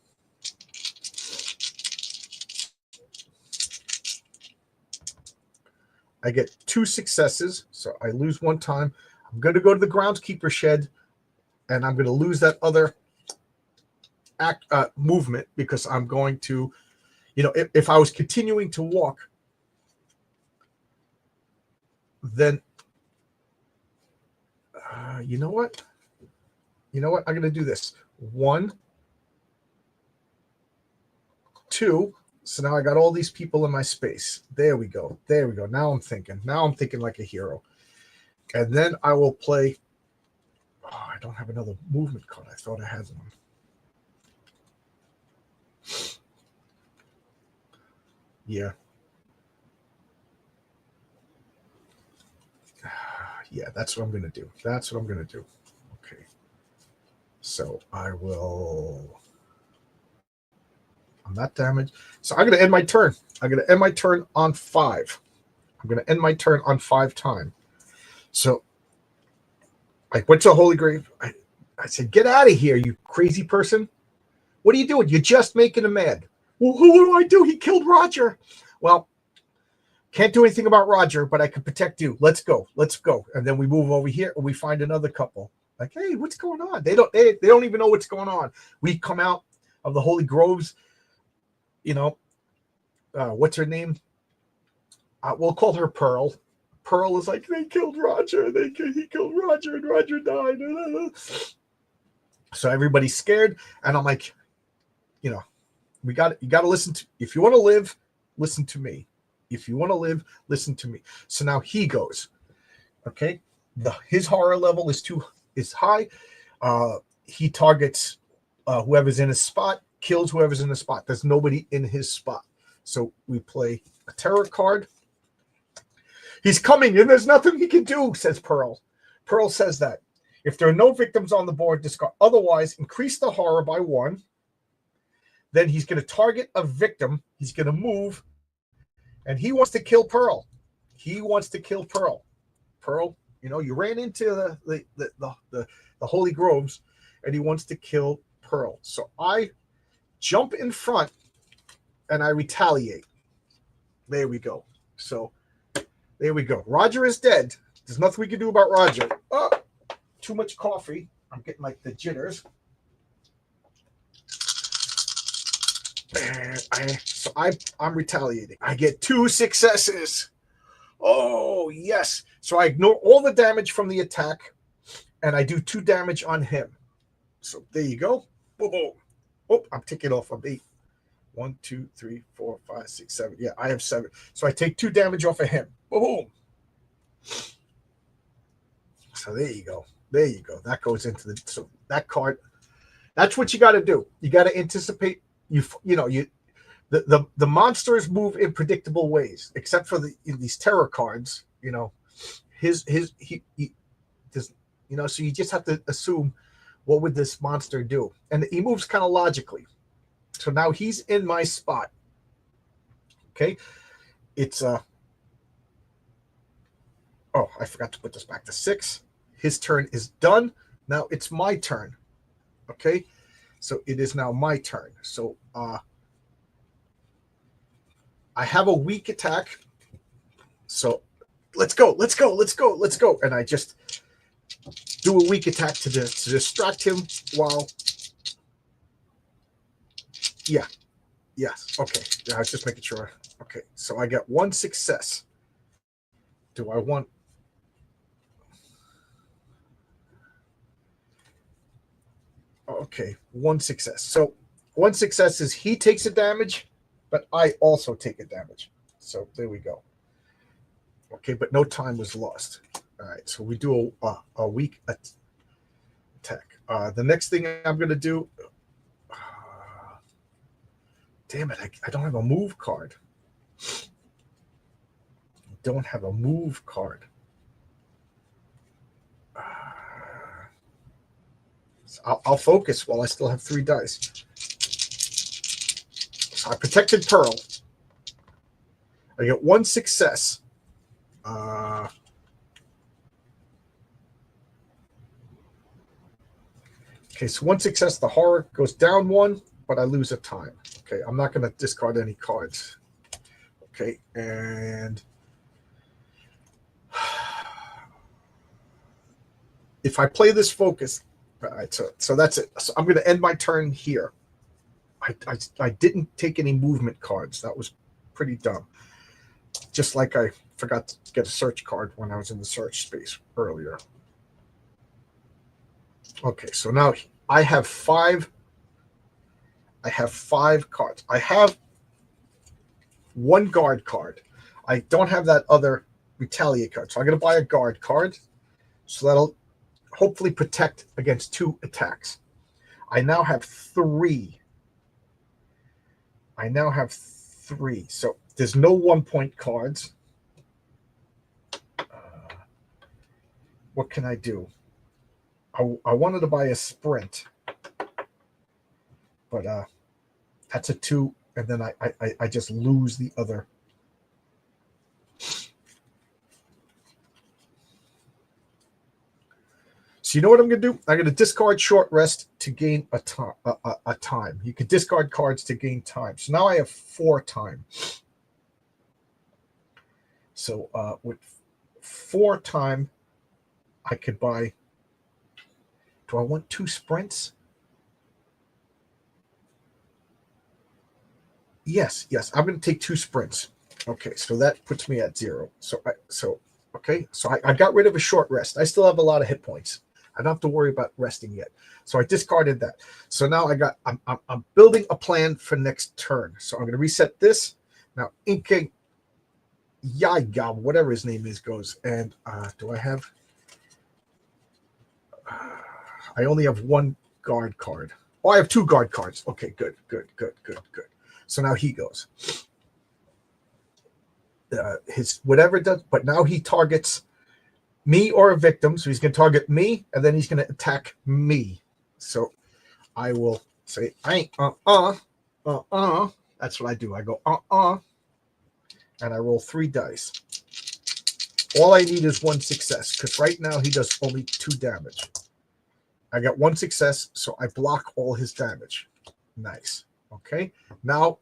I get 2 successes, so I lose 1 time. I'm going to go to the groundskeeper shed, and I'm going to lose that other movement because I'm going to, if I was continuing to walk, then, you know what? I'm going to do this. 1, 2. So now I got all these people in my space. There we go. Now I'm thinking like a hero. And then I will play. Oh, I don't have another movement card. I thought I had one. Yeah. Yeah, that's what I'm going to do. Okay. So I will. I'm not damaged. So I'm going to end my turn. On 5. I'm going to end my turn on 5 time. So I went to a holy grave. I said, get out of here, you crazy person. What are you doing? You're just making him mad. Well, what do I do? He killed Roger. Well, can't do anything about Roger, but I can protect you. Let's go. And then we move over here and we find another couple. Like, hey, what's going on? They don't even know what's going on. We come out of the holy groves. What's her name? We'll call her Pearl. Pearl is like, they killed Roger. He killed Roger, and Roger died. So everybody's scared, and I'm like, you got to listen to. If you want to live, listen to me. So now he goes. Okay, his horror level is high. He targets whoever's in his spot, kills whoever's in the spot. There's nobody in his spot. So we play a terror card. He's coming, and there's nothing he can do, says Pearl. Pearl says that. If there are no victims on the board, discard. Otherwise, increase the horror by 1. Then he's going to target a victim. He's going to move, and he wants to kill Pearl. Pearl, you ran into the holy groves, and he wants to kill Pearl. So I jump in front, and I retaliate. There we go. So there we go. Roger is dead. There's nothing we can do about Roger. Oh, too much coffee. I'm getting like the jitters. So I'm retaliating. I get 2 successes. Oh, yes. So I ignore all the damage from the attack, and I do 2 damage on him. So there you go. Boom, boom. Oh, I'm ticking off of 8. 1, 2, 3, 4, 5, 6, 7. Yeah, I have 7. So I take 2 damage off of him. Boom. So there you go. There you go. That goes into the so that card. That's what you got to do. You got to anticipate. The monsters move in predictable ways, except for these terror cards. He does. So you just have to assume what would this monster do, and he moves kind of logically. So now he's in my spot. Okay, it's oh, I forgot to put this back to 6. His turn is done. Now it's my turn. Okay, so it is now my turn. So I have a weak attack. So let's go. And I just do a weak attack to distract him while. Yeah. Yes. Okay. Yeah, I was just making sure. Okay. So I get 1 success. Do I want? Okay. 1 success. So 1 success is he takes a damage, but I also take a damage. So there we go. Okay, but no time was lost. All right, so we do a weak attack. The next thing I'm going to do, damn it, I don't have a move card. Don't have a move card. So I'll focus while I still have 3 dice. So I protected Pearl. I get 1 success. Okay, so 1 success, the horror goes down 1, but I lose a time. Okay, I'm not going to discard any cards. Okay, and if I play this focus, all right, so that's it. So I'm going to end my turn here. I didn't take any movement cards. That was pretty dumb. Just like I forgot to get a search card when I was in the search space earlier. Okay, so now I have 5. I have 5 cards. I have 1 guard card. I don't have that other retaliate card. So I'm going to buy a guard card. So that'll hopefully protect against 2 attacks. I now have 3. So there's no 1-point cards. What can I do? I wanted to buy a sprint, but that's a 2, and then I just lose the other. So you know what I'm going to do? I'm going to discard short rest to gain a time. You can discard cards to gain time. So now I have 4 time. So with 4 time, I could buy. Do I want 2 sprints? Yes. I'm going to take 2 sprints. Okay, so that puts me at 0. So I got rid of a short rest. I still have a lot of hit points. I don't have to worry about resting yet. So I discarded that. So now I'm building a plan for next turn. So I'm going to reset this. Now Inkanyamba, whatever his name is, goes. And do I have? I only have 1 guard card. Oh, I have 2 guard cards. Okay, good. So now he goes. His whatever does, but now he targets me or a victim. So he's going to target me, and then he's going to attack me. So I will say, That's what I do. I go, and I roll 3 dice. All I need is 1 success, because right now he does only 2 damage. I got 1 success, so I block all his damage. Nice. Okay. Now,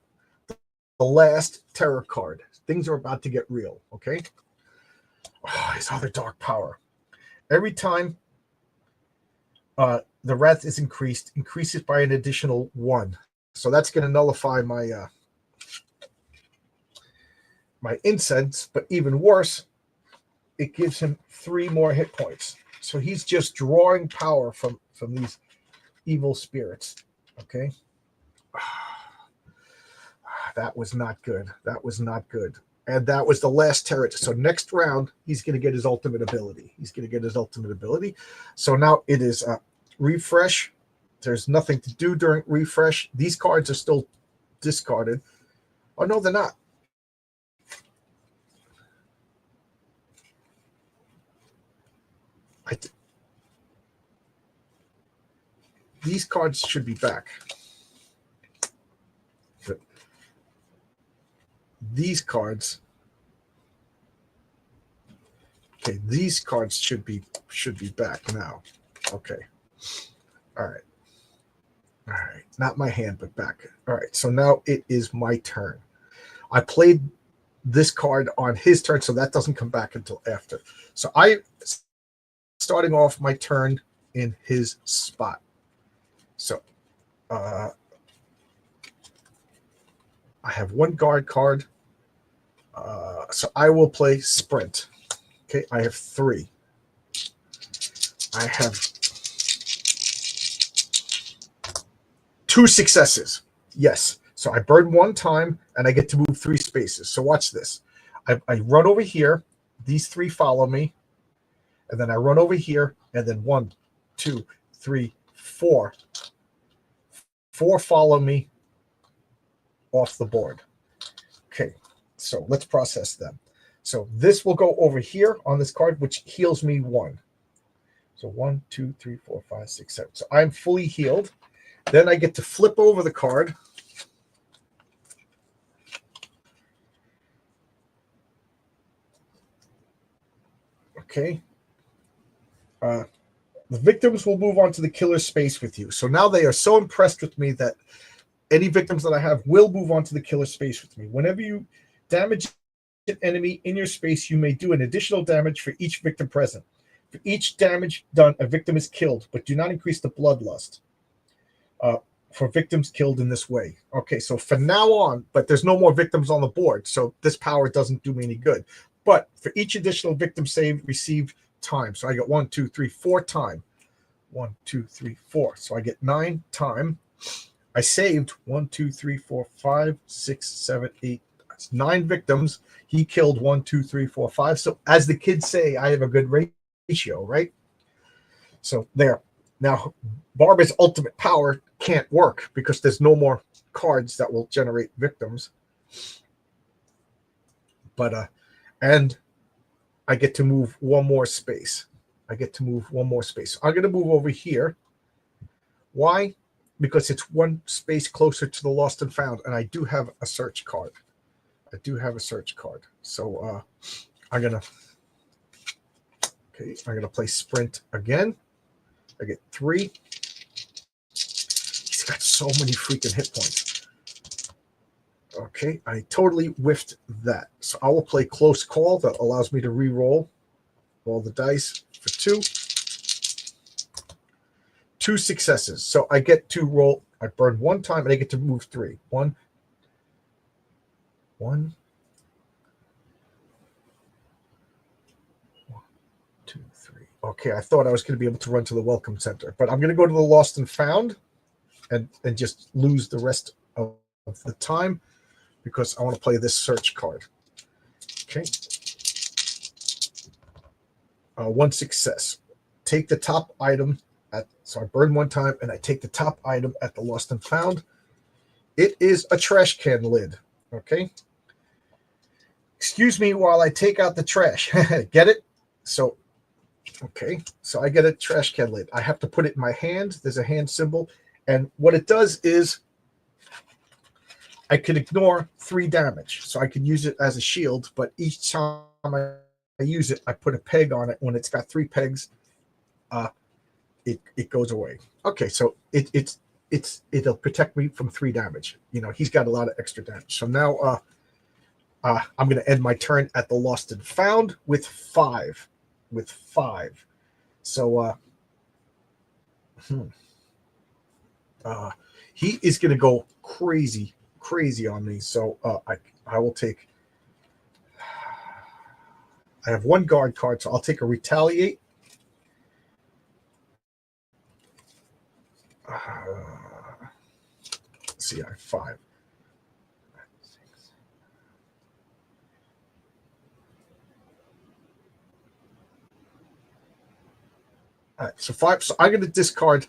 the last terror card. Things are about to get real. Okay. Oh, his other dark power. Every time the wrath is increases by an additional 1. So that's going to nullify my my incense. But even worse, it gives him 3 more hit points. So he's just drawing power from these evil spirits. Okay. that was not good. That was not good. And that was the last territory. So next round, he's going to get his ultimate ability. He's going to get his ultimate ability. So now it is refresh. There's nothing to do during refresh. These cards are still discarded. Oh, no, they're not. These cards should be back. But these cards, okay, these cards should be back now. Okay. All right. All right. Not my hand, but back. All right. So now it is my turn. I played this card on his turn, so that doesn't come back until after. So I starting off my turn in his spot. So I have one guard card. So I will play sprint. Okay, I have 3. I have 2 successes. Yes. So I burn 1 time and I get to move 3 spaces. So watch this. I run over here. These 3 follow me. And then I run over here. And then 1, 2, 3, 4. 4 follow me off the board. Okay. So let's process them. So this will go over here on this card, which heals me 1. So 1, 2, 3, 4, 5, 6, 7. So I'm fully healed. Then I get to flip over the card. Okay. The victims will move on to the killer space with you. So now they are so impressed with me that any victims that I have will move on to the killer space with me. Whenever you damage an enemy in your space, you may do an additional damage for each victim present. For each damage done, a victim is killed, but do not increase the bloodlust for victims killed in this way. Okay, so from now on, but there's no more victims on the board, so this power doesn't do me any good. But for each additional victim save, receive time. So I get 1, 2, 3, 4 time. 1, 2, 3, 4. So I get 9 time. I saved 1, 2, 3, 4, 5, 6, 7, 8. That's 9 victims. He killed 1, 2, 3, 4, 5. So as the kids say, I have a good ratio, right? So there. Now, Barbara's ultimate power can't work because there's no more cards that will generate victims. But and I get to move 1 more space. I'm going to move over here. Why? Because it's 1 space closer to the lost and found, and I do have a search card. So I'm gonna play sprint again. I get 3. He's got so many freaking hit points. Okay, I totally whiffed that. So I will play close call. That allows me to re-roll all the dice for 2. 2 successes. So I get to roll. I burn 1 time and I get to move 3. 1, 1, 2, 3. Okay, I thought I was going to be able to run to the welcome center, but I'm going to go to the lost and found and just lose the rest of the time because I want to play this search card. Okay. 1 success. Take the top item. So I burn 1 time and I take the top item at the lost and found. It is a trash can lid. Okay. Excuse me while I take out the trash. Get it? So, okay. So I get a trash can lid. I have to put it in my hand. There's a hand symbol. And what it does is I could ignore 3 damage. So I could use it as a shield, but each time I use it, I put a peg on it. When it's got 3 pegs, it goes away. Okay, so it'll protect me from 3 damage. You know, he's got a lot of extra damage. So now I'm going to end my turn at the lost and found with 5. So he is going to go crazy on me. So I will take. I have 1 guard card, so I'll take a retaliate. Let's see, I have 5. All right, so 5. So I'm going to discard.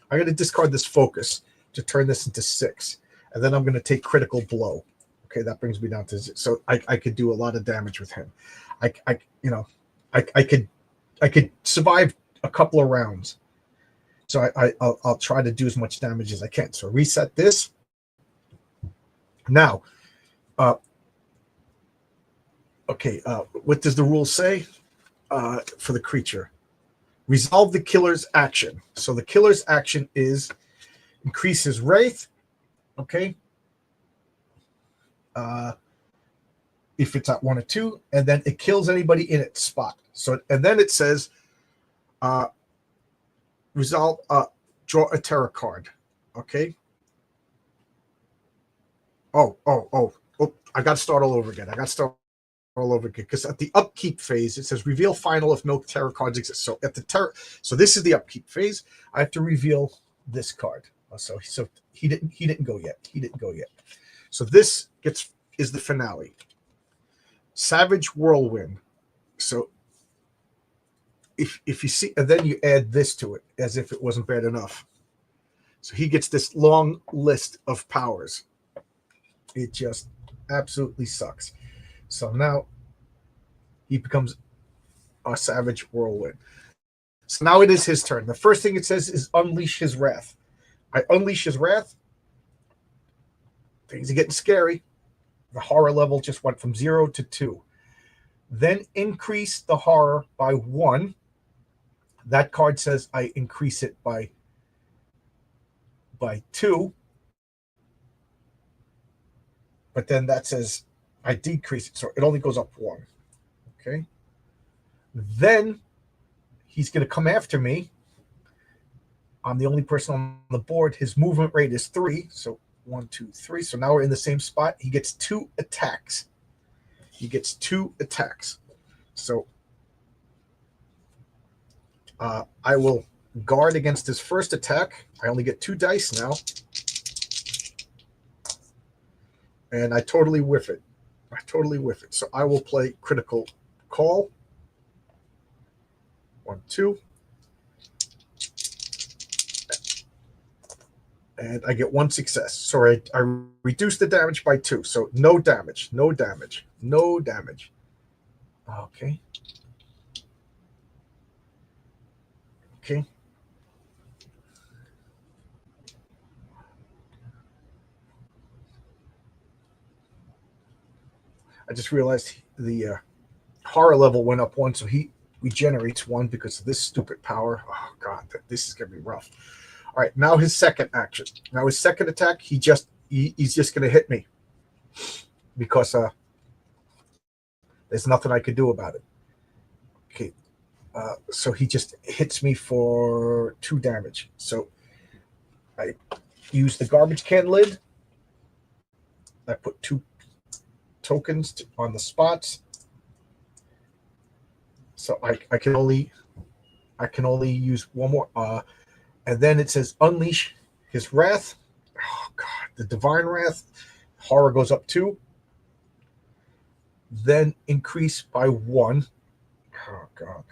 I'm going to discard this focus to turn this into 6, and then I'm going to take critical blow. Okay, that brings me down to 0. So I could do a lot of damage with him. I could survive a couple of rounds. So I'll try to do as much damage as I can. So reset this. Now, okay, what does the rule say for the creature? Resolve the killer's action. So the killer's action is increase his wraith. Okay. If it's at 1 or 2, and then it kills anybody in its spot. So, and then it says, resolve, draw a terror card. Okay. Oh, I got to start all over again. Because at the upkeep phase, it says reveal final if no terror cards exist. So at the so this is the upkeep phase. I have to reveal this card. So he didn't go yet. So this is the finale. Savage Whirlwind. So if you see, and then you add this to it as if it wasn't bad enough. So he gets this long list of powers. It just absolutely sucks. So now he becomes a Savage Whirlwind. So now it is his turn. The first thing it says is unleash his wrath. I unleash his wrath. Things are getting scary. The horror level just went from 0 to 2. Then increase the horror by 1. That card says I increase it by 2. But then that says I decrease it. So it only goes up 1. Okay. Then he's going to come after me. I'm the only person on the board. His movement rate is 3. So 1, 2, 3. So now we're in the same spot. He gets 2 attacks. So I will guard against his first attack. I only get 2 dice now. And I totally whiff it. So I will play critical call. 1, 2. And I get 1 success. So I reduce the damage by 2. So no damage. Okay. I just realized the horror level went up 1, so he regenerates 1 because of this stupid power. Oh god, this is gonna be rough. All right, now his second action. Now his second attack, he's just gonna hit me because there's nothing I could do about it. Okay, so he just hits me for 2 damage. So I use the garbage can lid. I put 2 tokens on the spots. So I can only use 1 more. And then it says unleash his wrath. Oh god, the divine wrath. Horror goes up 2. Then increase by 1. Oh god.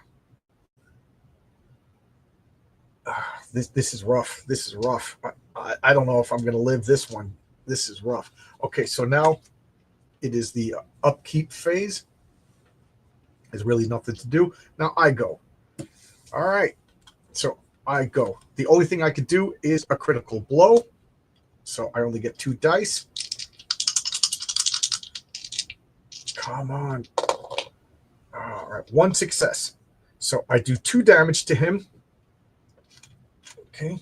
This is rough. I don't know if I'm going to live this one. This is rough. Okay, so now it is the upkeep phase. There's really nothing to do. Now I go. All right. So I go. The only thing I could do is a critical blow. So I only get 2 dice. Come on. All right. 1 success. So I do 2 damage to him. Okay.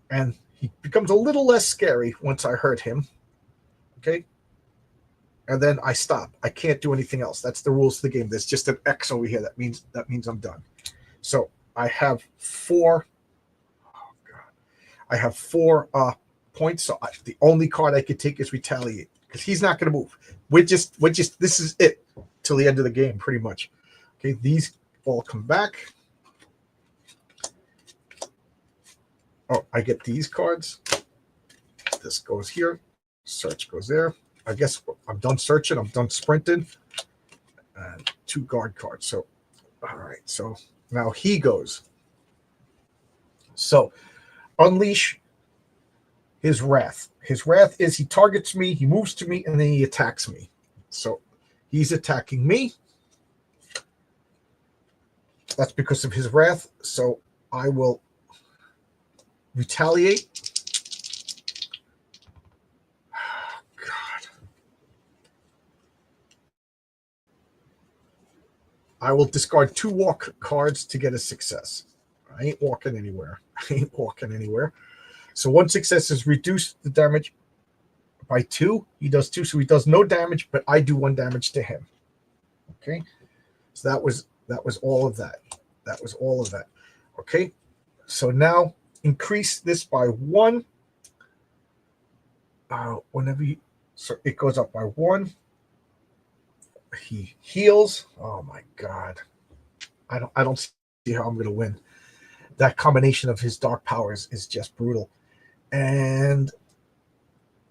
And he becomes a little less scary once I hurt him. Okay. And then I stop. I can't do anything else. That's the rules of the game. There's just an X over here. That means I'm done. So I have 4. Oh god. I have 4 points. So the only card I could take is retaliate because he's not going to move. We're just. This is it till the end of the game, pretty much. Okay. These all come back. Oh, I get these cards. This goes here. Search goes there. I guess I'm done searching. I'm done sprinting. And 2 guard cards. So, all right. So Now he goes. So unleash his wrath. His wrath is he targets me, he moves to me, and then he attacks me. So he's attacking me. That's because of his wrath. So I will retaliate. God. I will discard 2 walk cards to get a success. I ain't walking anywhere. I ain't walking anywhere. So 1 success is reduce the damage by 2. He does 2, so he does no damage, but I do 1 damage to him. Okay. So that was all of that. That was all of that. Okay. So now increase this by 1. Whenever you, so it goes up by 1. He heals. Oh my God. I don't see how I'm gonna win. That combination of his dark powers is just brutal. And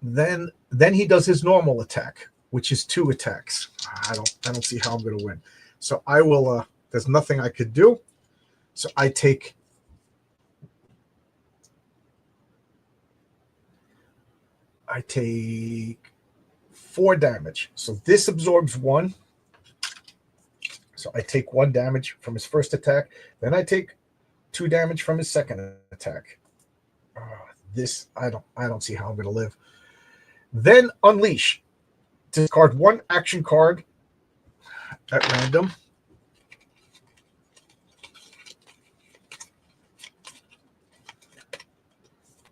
then he does his normal attack, which is 2 attacks. I don't see how I'm gonna win. So I will there's nothing I could do. So I take I take 4 damage. So this absorbs 1. So I take 1 damage from his first attack. Then I take 2 damage from his second attack. This I don't see how I'm gonna live. Then unleash. Discard 1 action card at random.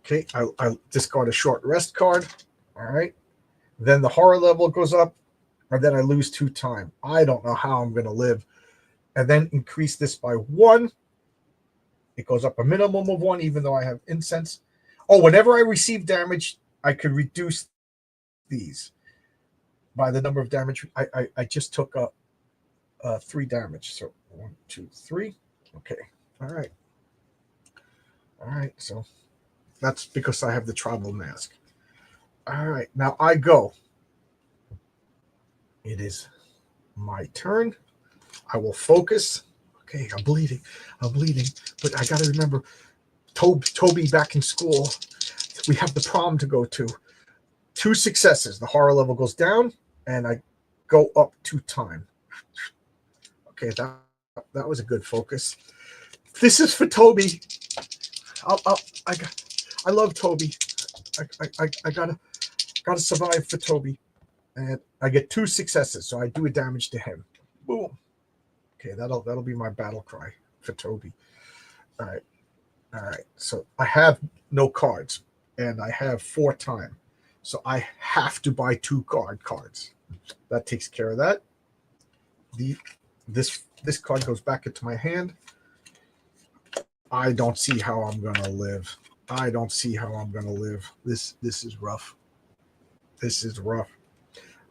Okay, I discard a short rest card. All right. Then the horror level goes up, and then I lose 2 time. I don't know how I'm going to live. And then increase this by 1. It goes up a minimum of 1, even though I have incense. Oh, whenever I receive damage, I could reduce these by the number of damage. I just took 3 damage. So 1, 2, 3. Okay. All right. All right. So that's because I have the tribal mask. All right. Now I go. It is my turn. I will focus. Okay, I'm bleeding. But I got to remember, Toby back in school. We have the prom to go to. 2 successes. The horror level goes down, and I go up 2 times. Okay, that was a good focus. This is for Toby. I love Toby. I gotta survive for Toby, and I get 2 successes, so I do a damage to him. Boom. Okay, that'll be my battle cry for Toby. All right. So I have no cards, and I have 4 time, so I have to buy 2 cards. That takes care of that. This card goes back into my hand. I don't see how I'm gonna live. This is rough. This is rough.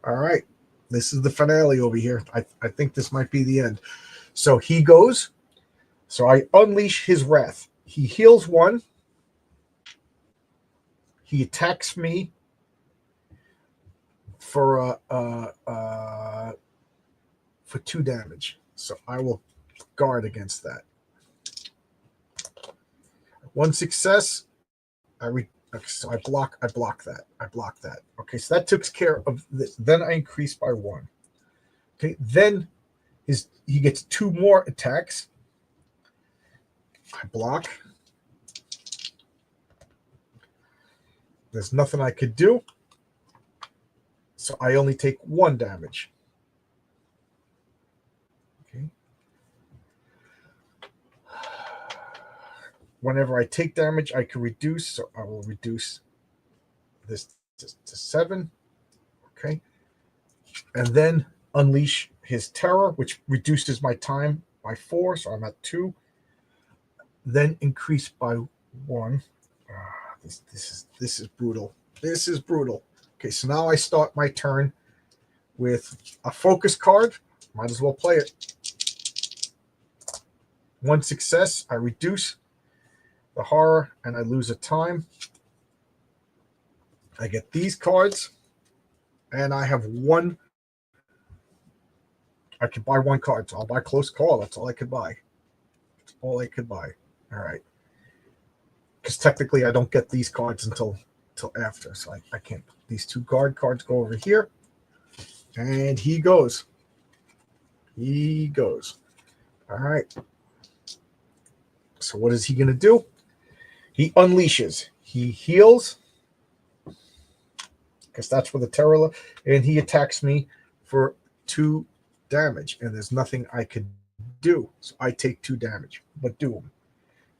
All right. This is the finale over here. I think this might be the end. So he goes. So I unleash his wrath. He heals 1. He attacks me for 2 damage. So I will guard against that. 1 success. So I block that. Okay, so that took care of this. Then I increase by 1. Okay, then he gets 2 more attacks. I block. There's nothing I could do. So I only take 1 damage. Okay. Whenever I take damage, I can reduce. So I will reduce this to 7. Okay. And then unleash his terror, which reduces my time by 4. So I'm at 2. Then increase by 1. This is brutal. This is brutal. Okay, so now I start my turn with a focus card. Might as well play it. 1 success. I reduce the horror, and I lose a time. I get these cards, and I have 1. I can buy 1 card, so I'll buy close call. That's all I could buy. all I could buy. All right. Because technically I don't get these cards until after. So I can't. These two guard cards go over here. And he goes. He goes. All right. So what is he going to do? He unleashes. He heals. Because that's where the terror. And he attacks me for 2 damage. And there's nothing I could do. So I take 2 damage. But do him.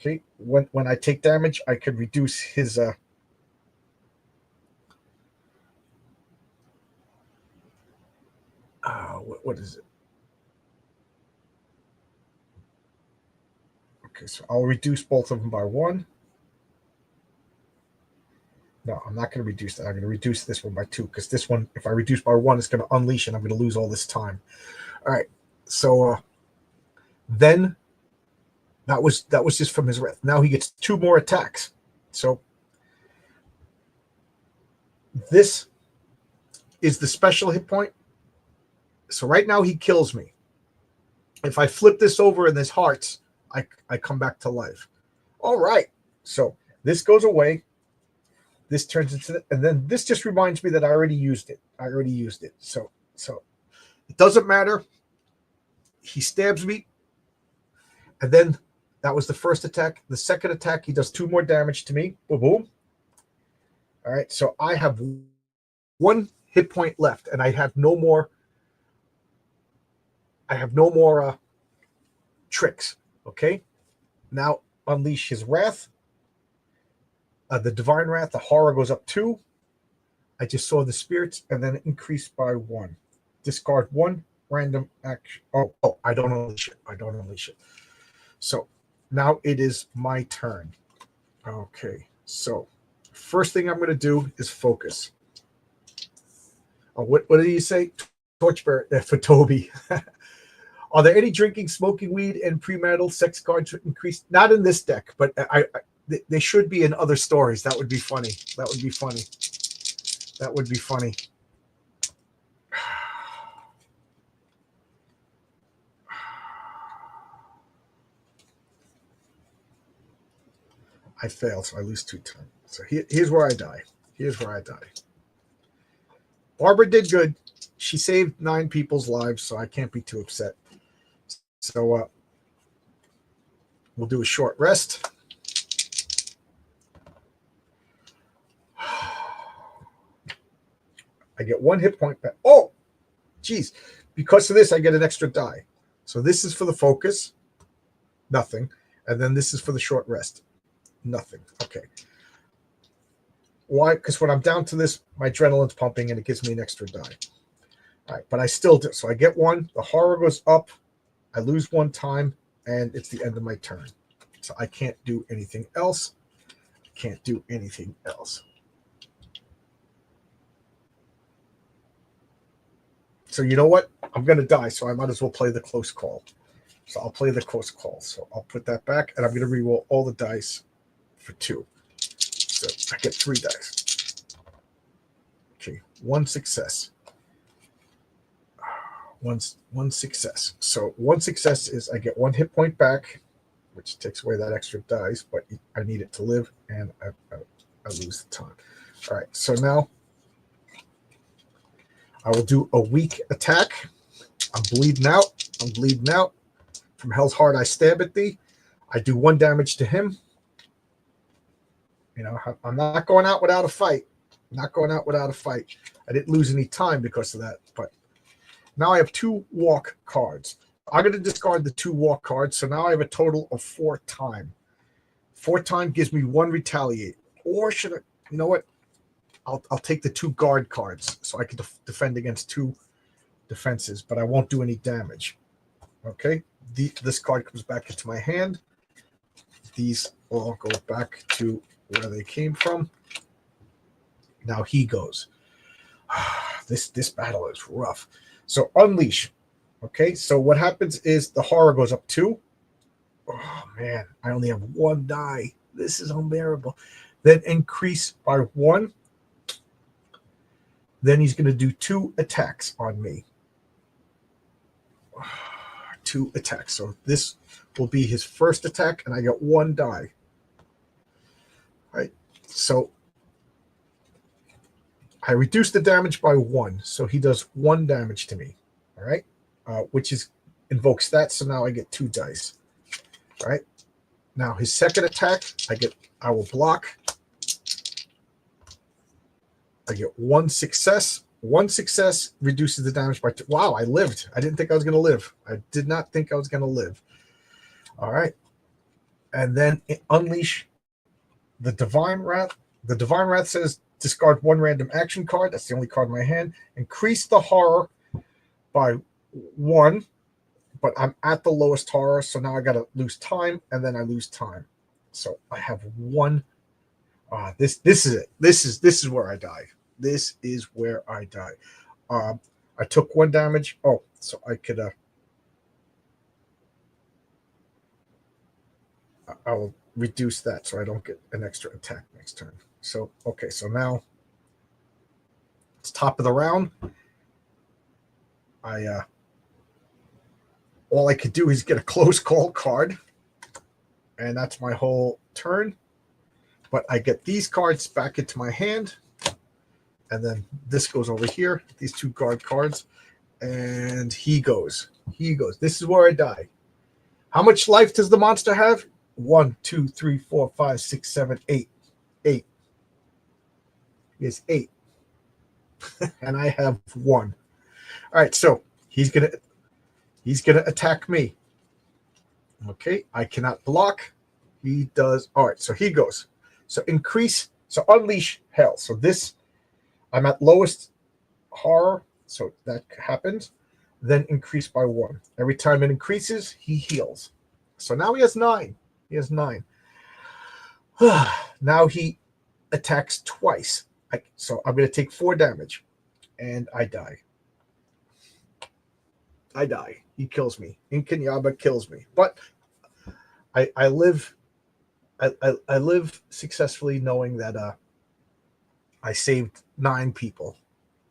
Okay. When I take damage, I could reduce his what is it? Okay, so I'll reduce both of them by 1. No, I'm not going to reduce that. I'm going to reduce this one by 2 because this one, if I reduce by 1, it's going to unleash and I'm going to lose all this time. All right, so then that was just from his wrath. Now he gets 2 more attacks. So this is the special hit point. So right now he kills me. If I flip this over and there's hearts, I come back to life. All right. So this goes away. This turns into, and then this just reminds me that I already used it. So it doesn't matter. He stabs me. And then that was the first attack. The second attack, he does 2 more damage to me. Boom, boom. All right. So I have 1 hit point left, and I have no more. Tricks. Okay. Now unleash his wrath. The divine wrath, the horror goes up 2. I just saw the spirits and then increase by 1. Discard 1 random action. Oh, I don't unleash it. So now it is my turn. Okay. So first thing I'm going to do is focus. Oh, what did you say? Torchbearer for Toby. Are there any drinking, smoking weed, and premarital sex cards increased? Not in this deck, but they should be in other stories. That would be funny. I fail, so I lose 2 times. So here's where I die. Barbara did good. She saved 9 people's lives, so I can't be too upset. So we'll do a short rest. I get 1 hit point back. Oh, geez. Because of this, I get an extra die. So this is for the focus. Nothing. And then this is for the short rest. Nothing. Okay. Why? Because when I'm down to this, my adrenaline's pumping and it gives me an extra die. All right. But I still do. So I get 1. The horror goes up. I lose 1 time. And it's the end of my turn. So I can't do anything else. So you know what? I'm going to die, so I might as well play the close call. So I'll play the close call. So I'll put that back, and I'm going to reroll all the dice for 2. So I get 3 dice. Okay, 1 success. One success. So 1 success is I get 1 hit point back, which takes away that extra dice, but I need it to live, and I lose the time. All right, so now I will do a weak attack. I'm bleeding out. From Hell's Heart, I stab at thee. I do 1 damage to him. You know, I'm not going out without a fight. I didn't lose any time because of that. But now I have 2 walk cards. I'm going to discard the 2 walk cards. So now I have a total of 4 time. 4 time gives me 1 retaliate. Or should I, you know what? I'll take the 2 guard cards so I can defend against 2 defenses, but I won't do any damage. Okay, this card comes back into my hand. These all go back to where they came from. Now he goes. This battle is rough. So unleash. Okay, so what happens is the horror goes up 2. Oh man, I only have 1 die. This is unbearable. Then increase by 1. Then he's going to do 2 attacks on me. 2 attacks. So this will be his first attack, and I get 1 die. All right, so I reduce the damage by 1, so he does 1 damage to me. All right, which is invokes that, so now I get 2 dice. All right, now his second attack, I will block. I get 1 success. 1 success reduces the damage by 2. Wow, I lived. I didn't think I was going to live. I did not think I was going to live. All right. And then unleash the Divine Wrath. The Divine Wrath says discard 1 random action card. That's the only card in my hand. Increase the horror by 1, but I'm at the lowest horror, so now I got to lose time, and then I lose time. So I have 1. This is it. This is where I die. This is where I die. I took 1 damage. Oh, so I could I will reduce that so I don't get an extra attack next turn. So okay, so now it's top of the round. All I could do is get a close call card, and that's my whole turn. But I get these cards back into my hand. And then this goes over here, these 2 guard cards, and he goes. This is where I die. How much life does the monster have? 1, 2, 3, 4, 5, 6, 7, 8. 8. He has 8. And I have 1. All right, so he's gonna attack me. Okay, I cannot block. He does. All right, so he goes. So unleash hell. So this, I'm at lowest horror, so that happens. Then increase by 1. Every time it increases, he heals. So now he has 9. He has 9. Now he attacks twice. So I'm going to take 4 damage, and I die. He kills me. Inkanyamba kills me. But I live. I live successfully knowing that I saved 9 people,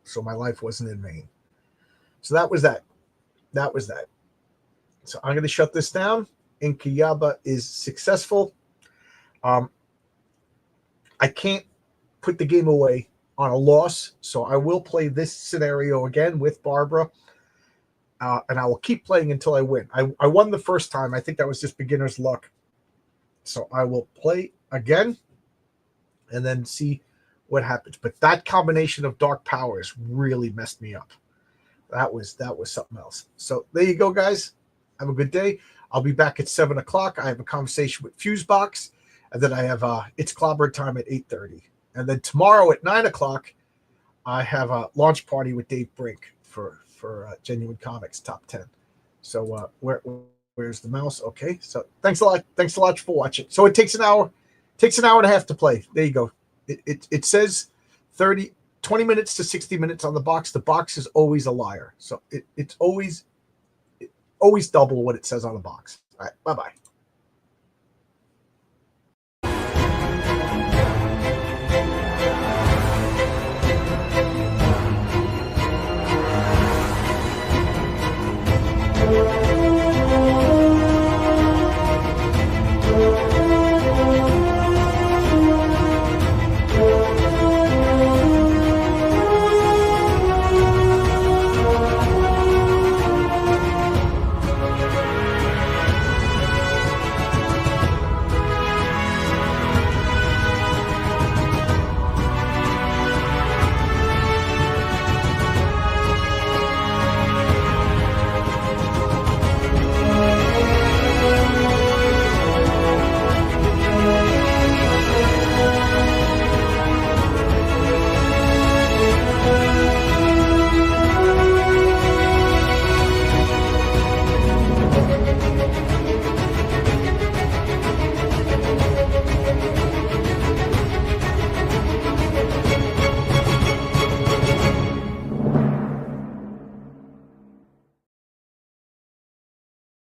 so my life wasn't in vain. So that was that. So I'm going to shut this down. Inkanyamba is successful. I can't put the game away on a loss, so I will play this scenario again with Barbara, and I will keep playing until I win. I won the first time. I think that was just beginner's luck. So I will play again and then see what happens. But that combination of dark powers really messed me up. That was something else. So there you go, guys. Have a good day. I'll be back at 7 o'clock. I have a conversation with Fusebox, and then I have it's clobber time at 8:30. And then tomorrow at 9 o'clock, I have a launch party with Dave Brink for Genuine Comics Top 10. So where's the mouse? Okay. So thanks a lot. Thanks a lot for watching. So it takes an hour. Takes an hour and a half to play. There you go. It says 20 minutes to 60 minutes on the box. The box is always a liar. So it's always double what it says on the box. All right. Bye-bye.